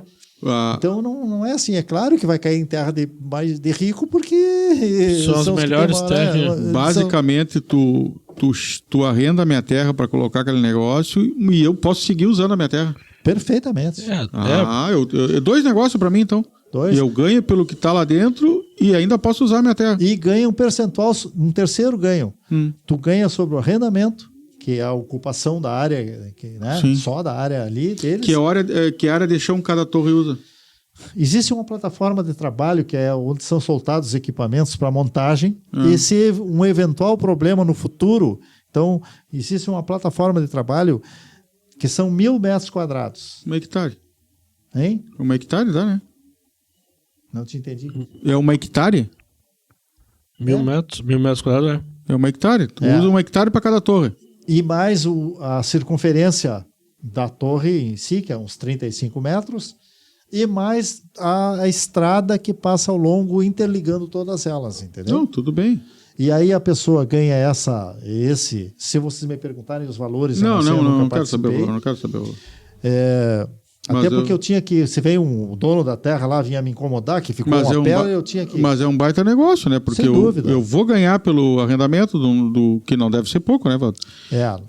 Então não é assim, é claro que vai cair em terra de rico porque são as melhores terras. Basicamente, tu arrenda a minha terra para colocar aquele negócio e eu posso seguir usando a minha terra. Perfeitamente. Dois negócios para mim, então. E eu ganho pelo que está lá dentro e ainda posso usar a minha terra. E ganha um percentual, um terceiro ganho. Tu ganha sobre o arrendamento, que é a ocupação da área, né? Só da área ali deles. Que área de chão cada torre usa? Existe uma plataforma de trabalho que é onde são soltados os equipamentos para montagem. E se um eventual problema no futuro, então existe uma plataforma de trabalho que são 1.000 metros quadrados. 1 hectare. Hein? 1 hectare dá, né? Não te entendi. É 1 hectare? 1.000 metros quadrados, É 1 hectare. Tu usa 1 hectare para cada torre. E mais a circunferência da torre em si, que é uns 35 metros, e mais a estrada que passa ao longo, interligando todas elas, entendeu? Não, tudo bem. E aí a pessoa ganha se vocês me perguntarem os valores... Não quero saber o valor, não quero saber o valor. Até porque eu tinha que... Se veio um dono da terra lá, vinha me incomodar, que ficou uma pedra, eu tinha que... Mas é um baita negócio, né? Porque eu vou ganhar pelo arrendamento do que não deve ser pouco, né, Valdo?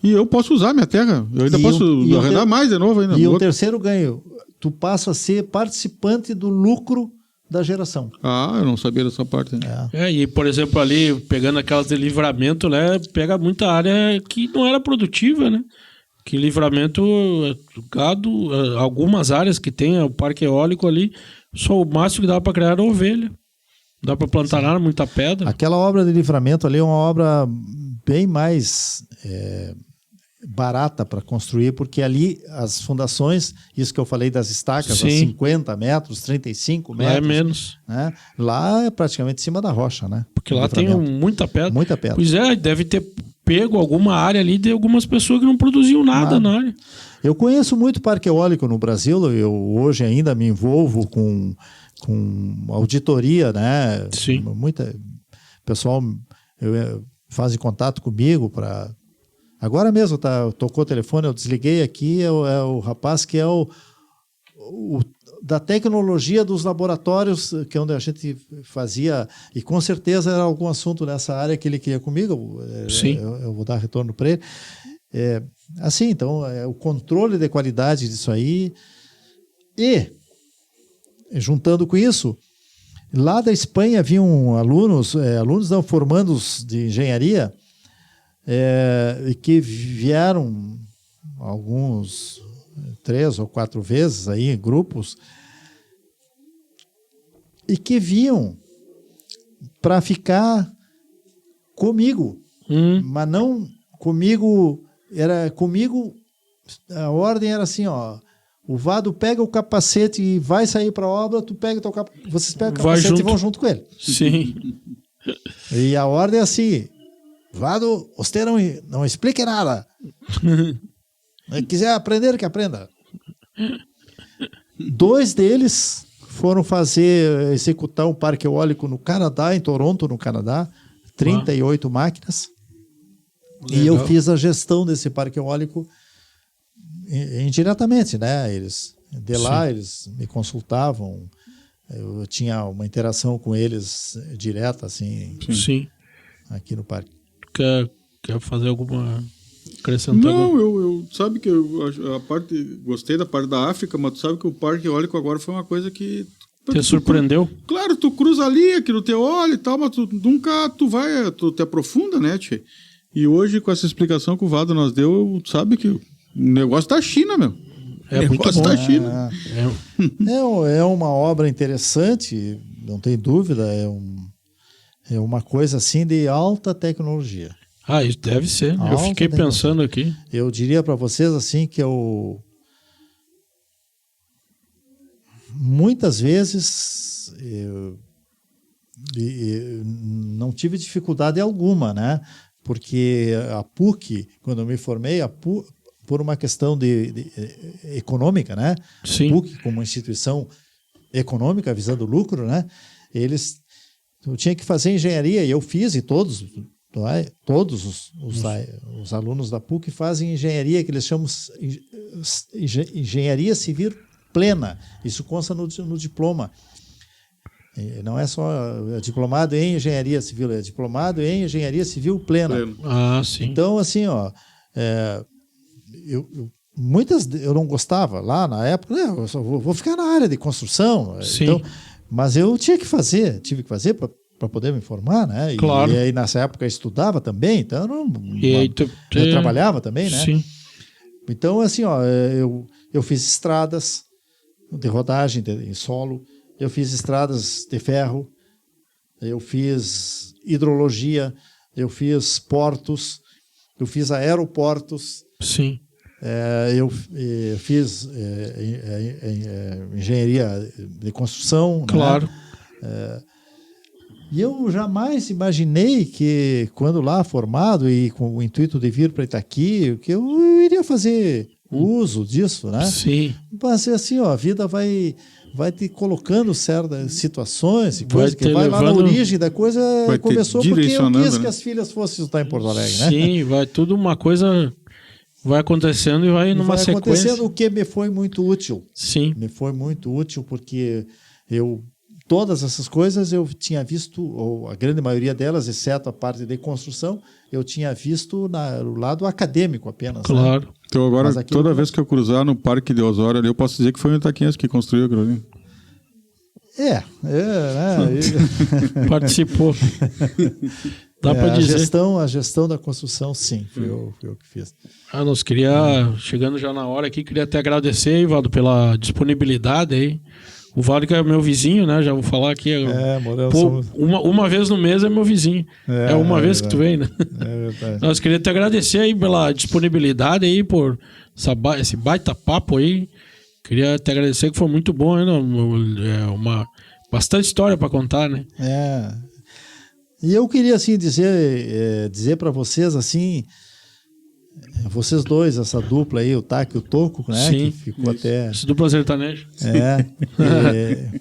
E eu posso usar minha terra. Eu ainda posso arrendar mais de novo ainda. E o terceiro ganho, tu passa a ser participante do lucro da geração. Eu não sabia dessa parte. Né? E por exemplo ali, pegando aquelas de livramento, né? Pega muita área que não era produtiva, né? Que Livramento, gado, algumas áreas que tem o parque eólico ali, só o máximo que dá para criar era ovelha. Dá para plantar muita pedra. Aquela obra de Livramento ali é uma obra bem mais barata para construir, porque ali as fundações, isso que eu falei das estacas, a 50 metros, 35 metros. Lá é menos. Né? Lá é praticamente em cima da rocha, né? Porque lá tem muita pedra. Muita pedra. Pois deve ter pego alguma área ali de algumas pessoas que não produziam nada na área. Eu conheço muito parque eólico no Brasil, eu hoje ainda me envolvo com auditoria, né? Sim. Pessoal faz contato comigo para... Agora mesmo tocou o telefone, eu desliguei aqui, é o rapaz que é o da tecnologia dos laboratórios, que é onde a gente fazia, e com certeza era algum assunto nessa área que ele queria comigo. Sim. Eu vou dar retorno para ele. Assim, então, o controle de qualidade disso aí. E, juntando com isso, lá da Espanha vinham alunos não, formandos de engenharia, que vieram alguns 3 ou 4 vezes aí em grupos, e que vinham para ficar comigo, mas não comigo, a ordem era assim, ó, o Vado pega o capacete e vai sair para a obra, vocês pegam o capacete e vão junto com ele. Sim. E a ordem é assim, Vado, você não explique nada. Se quiser aprender, que aprenda. 2 deles foram executar um parque eólico no Canadá, em Toronto, no Canadá, 38 máquinas. Legal. E eu fiz a gestão desse parque eólico indiretamente, né? Eles me consultavam, eu tinha uma interação com eles direta, assim. Sim. Aqui no parque. Quer fazer alguma... acrescentando? Não, eu sabe que gostei da parte da África, mas tu sabe que o parque eólico agora foi uma coisa que... Te surpreendeu? Claro, tu cruza ali, aquilo teu olho e tal, mas tu nunca tu te aprofunda, né, tchê? E hoje, com essa explicação que o Vado nos deu, sabe que o negócio da China, meu. É muito bom. Da China. É uma obra interessante, não tem dúvida, é uma coisa assim de alta tecnologia. Isso deve ser. Eu fiquei pensando aqui. Eu diria para vocês assim que muitas vezes eu não tive dificuldade alguma, né? Porque a PUC, quando eu me formei, por uma questão econômica, né? Sim. A PUC, como instituição econômica visando lucro, né? Eu tinha que fazer engenharia e eu fiz, e todos os alunos da PUC fazem engenharia, que eles chamam engenharia civil plena. Isso consta no diploma. Não é só diplomado em engenharia civil, é diplomado em engenharia civil plena. Sim. Então, assim, muitas eu não gostava lá na época, né? Eu só vou ficar na área de construção. Sim. Então, mas eu tive que fazer para poder me formar, né? Claro. E aí nessa época eu estudava também, então eu trabalhava também, né? Sim. Então, assim, eu fiz estradas de rodagem em solo, eu fiz estradas de ferro, eu fiz hidrologia, eu fiz portos, eu fiz aeroportos. Sim. Eu fiz engenharia de construção. Claro. Né? E eu jamais imaginei que, quando lá formado e com o intuito de vir para Itaqui, que eu iria fazer uso disso, né? Sim. Mas assim, a vida vai te colocando certas situações e coisas que vai lá na origem da coisa. Começou porque eu quis que as filhas fossem estar em Porto Alegre, né? Sim, vai tudo uma coisa... Vai acontecendo e vai numa sequência. Vai acontecendo, o que me foi muito útil. Sim. Me foi muito útil porque todas essas coisas eu tinha visto, ou a grande maioria delas, exceto a parte de construção, eu tinha visto no lado acadêmico apenas. Claro. Né? Então agora, toda vez que eu cruzar no Parque de Osório ali, eu posso dizer que foi o Itaquinhas que construiu aquilo ali. Né? Participou. Dá para dizer. A gestão da construção, sim, foi eu que fiz. Nós chegando já na hora aqui, queria até agradecer, Valdo, pela disponibilidade aí. O Valdo que é meu vizinho, né? Já vou falar aqui. Uma vez no mês é meu vizinho. É uma vez que tu vem, né? É verdade. Nós queria te agradecer aí pela disponibilidade aí, por esse baita papo aí. Queria te agradecer que foi muito bom, né? Bastante história para contar, né? E eu queria assim dizer para vocês assim, vocês dois, essa dupla aí, o Taque e o Toco, né? Sim, que ficou até. Essa dupla sertaneja.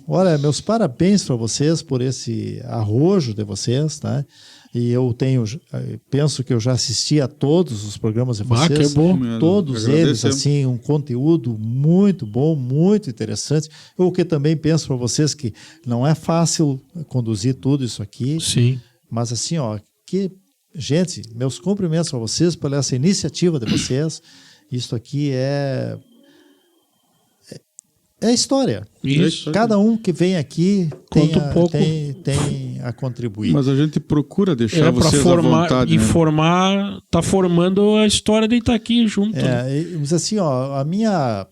Olha, meus parabéns para vocês por esse arrojo de vocês, tá? E penso que eu já assisti a todos os programas de vocês. Que bom. Todos eles, assim, um conteúdo muito bom, muito interessante. O que também penso para vocês que não é fácil conduzir tudo isso aqui. Sim. Mas assim, que gente, meus cumprimentos para vocês por essa iniciativa de vocês. Isso aqui é história. Isso. Cada um que vem aqui Conta um pouco. tem a contribuir. Mas a gente procura deixar vocês à vontade. E né? tá formando a história de Itaqui junto. né? Mas assim, ó, a minha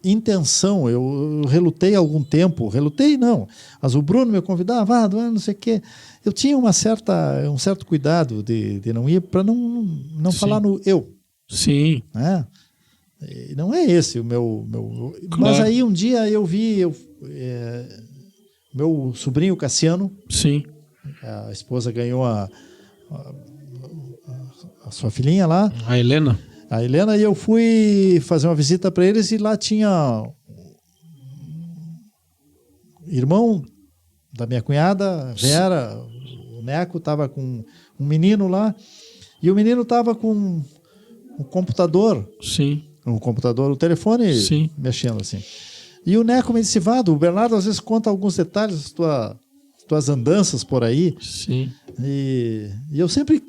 intenção, eu relutei algum tempo, mas o Bruno me convidava, não sei o quê. Eu tinha um certo cuidado de não ir, para não falar no eu. Sim. Né? E não é esse o meu... Claro. Mas aí um dia eu vi meu sobrinho Cassiano, Sim. a esposa ganhou a sua filhinha lá, A Helena. a Helena, e eu fui fazer uma visita para eles e lá tinha irmão da minha cunhada, Vera, o Neco estava com um menino lá, e o menino estava com um computador, Sim. o telefone Sim. mexendo assim. E o Neco me disse, Vado, o Bernardo às vezes conta alguns detalhes das tuas andanças por aí, Sim. e eu sempre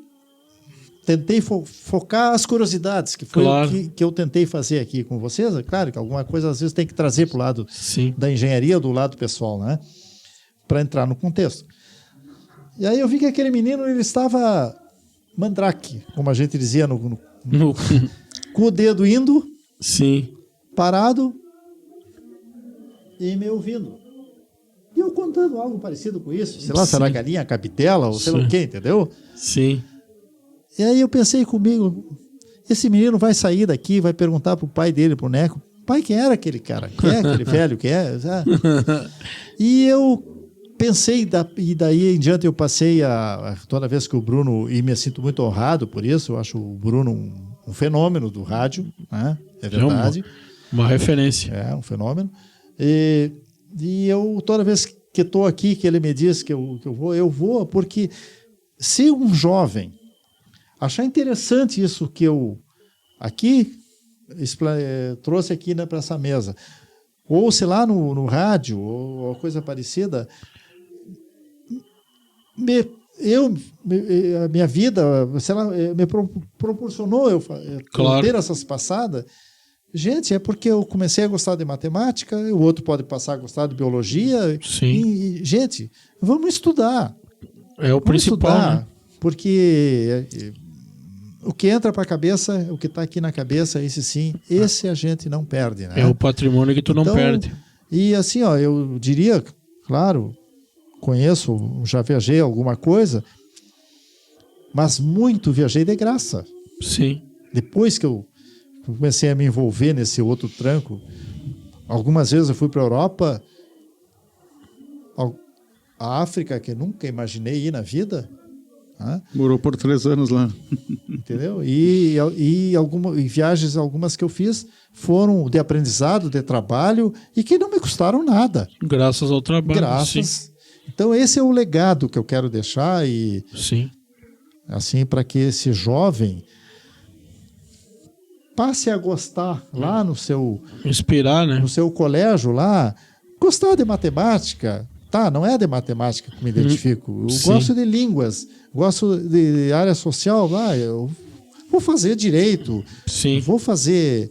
tentei focar as curiosidades, que foi Claro. o que eu tentei fazer aqui com vocês. É claro que alguma coisa às vezes tem que trazer para o lado Sim. da engenharia, do lado pessoal, né? Para entrar no contexto. E aí eu vi que aquele menino, ele estava mandrake, como a gente dizia, com o dedo indo, Sim. parado e me ouvindo. E eu contando algo parecido com isso, sei lá, Sim. será galinha, capitela, ou sei lá Sim. o quê, entendeu? Sim. E aí eu pensei comigo, esse menino vai sair daqui, vai perguntar pro pai dele, pro Neco, pai, quem era aquele cara? Quem é aquele velho? Quem é? E eu pensei, e daí em diante eu passei toda vez que o Bruno, e me sinto muito honrado por isso, eu acho o Bruno um fenômeno do rádio, né? É verdade. Uma referência. É um fenômeno. E eu, toda vez que estou aqui, que ele me diz que eu vou, porque se um jovem achar interessante isso que eu aqui trouxe aqui, né, para essa mesa, ou sei lá no rádio, ou coisa parecida, a minha vida, sei lá, me proporcionou eu Claro. ter essas passadas. Gente, é porque eu comecei a gostar de matemática, o outro pode passar a gostar de biologia. Sim. E, gente, vamos estudar. É o principal, estudar, né? porque o que entra para a cabeça, o que está aqui na cabeça, esse a gente não perde, né? É o patrimônio que tu não perde. E assim, ó, eu diria, claro, já viajei alguma coisa, mas muito viajei de graça. Sim. Depois que eu comecei a me envolver nesse outro tranco, algumas vezes eu fui para a Europa, a África, que eu nunca imaginei ir na vida. Né? Morou por 3 anos lá. Entendeu? E viagens, algumas que eu fiz, foram de aprendizado, de trabalho, e que não me custaram nada. Graças ao trabalho. Graças. Sim. Então, esse é o legado que eu quero deixar, e Sim. assim, para que esse jovem passe a gostar lá no seu... Inspirar, né? no seu colégio lá, gostar de matemática. Tá, não é de matemática que me identifico. Eu Sim. gosto de línguas, gosto de área social. Eu vou fazer direito, Sim. vou fazer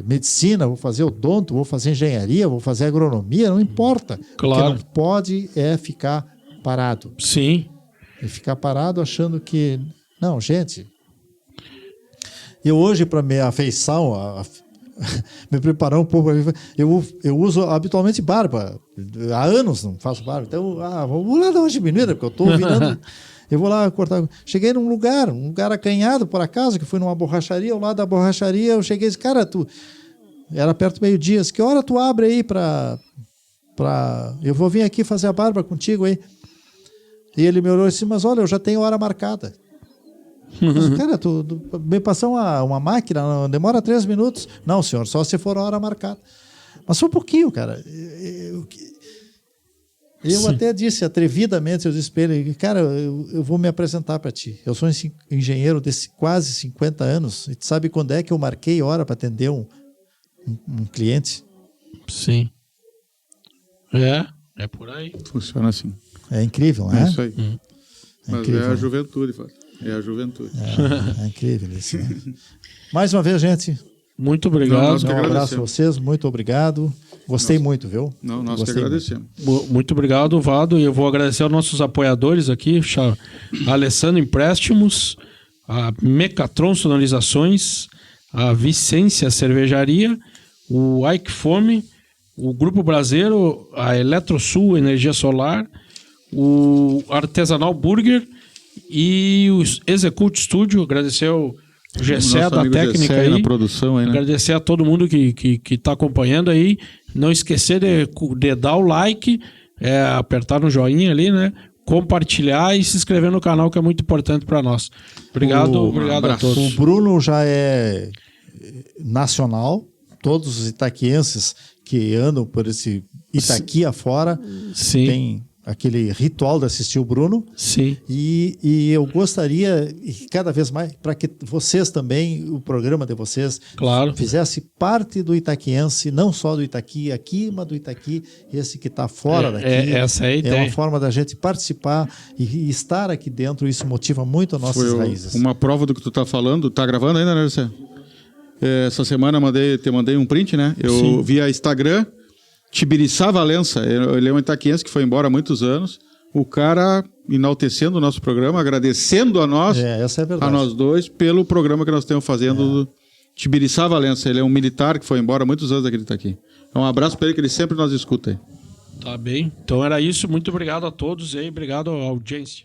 medicina, vou fazer odonto, vou fazer engenharia, vou fazer agronomia, não importa. Claro. O que não pode é ficar parado. Sim. E ficar parado achando que... Não, gente... Eu hoje, para minha afeição, me preparar um pouco, eu uso habitualmente barba. Há anos não faço barba. Então, vou lá dar uma diminuída, porque eu estou virando. Eu vou lá cortar. Cheguei num lugar acanhado, por acaso, que fui numa borracharia. Ao lado da borracharia, eu cheguei e disse, cara, era perto do meio-dia. Que hora tu abre aí para... Eu vou vir aqui fazer a barba contigo aí. E ele me olhou e disse, mas olha, eu já tenho hora marcada. Mas, cara, tu me passou uma máquina, demora 3 minutos. Não, senhor, só se for a hora marcada. Mas só um pouquinho, cara. Eu até disse, atrevidamente, eu disse para ele, cara, eu vou me apresentar para ti. Eu sou engenheiro de quase 50 anos. E tu sabe quando é que eu marquei hora para atender um cliente? Sim. É por aí. Funciona assim. É incrível, né? É isso aí. Mas incrível. é a juventude, Fábio. É a juventude. É incrível isso, né? Mais uma vez, gente, Muito obrigado. Nós que um abraço a agradecemos. vocês, muito obrigado. Gostei muito, viu? Não, nós que Gostei agradecemos. Muito obrigado, Vado. E eu vou agradecer aos nossos apoiadores aqui, a Alessandro Empréstimos, a Mecatron Sonorizações, a Vicência Cervejaria, o Ike Fome, o Grupo Brasileiro, a Eletrosul Energia Solar, o Artesanal Burger e o Execute Studio. Agradecer ao Gessé Nosso da amigo técnica Gessé aí. na produção aí, né? Agradecer a todo mundo que está acompanhando aí. Não esquecer de dar o like, apertar no joinha ali, né? Compartilhar e se inscrever no canal, que é muito importante para nós. Obrigado, obrigado a O todos. Bruno já é nacional. Todos os itaquienses que andam por esse Itaqui afora Sim, tem aquele ritual de assistir o Bruno. sim. E eu gostaria, e cada vez mais, para que vocês também, o programa de vocês, Claro. fizesse parte do itaquiense, não só do Itaqui aqui, mas do Itaqui, esse que está fora daqui. Essa é a É ideia. uma forma da gente participar e estar aqui dentro. Isso motiva muito as nossas Foi raízes. uma prova do que tu tá falando. Tá gravando ainda, né, Gessé? Essa semana te mandei um print, né? Eu Sim. via Instagram, Tibiriçá Valença. Ele é um itaquiense que foi embora há muitos anos. O cara enaltecendo o nosso programa, agradecendo a nós, Essa é a a verdade. nós dois, pelo programa que nós estamos fazendo do Tibiriçá Valença. Ele é um militar que foi embora há muitos anos daquele Itaqui. Então, um abraço para ele, que ele sempre nos escuta aí. Tá bem. Então era isso. Muito obrigado a todos aí. Obrigado à audiência.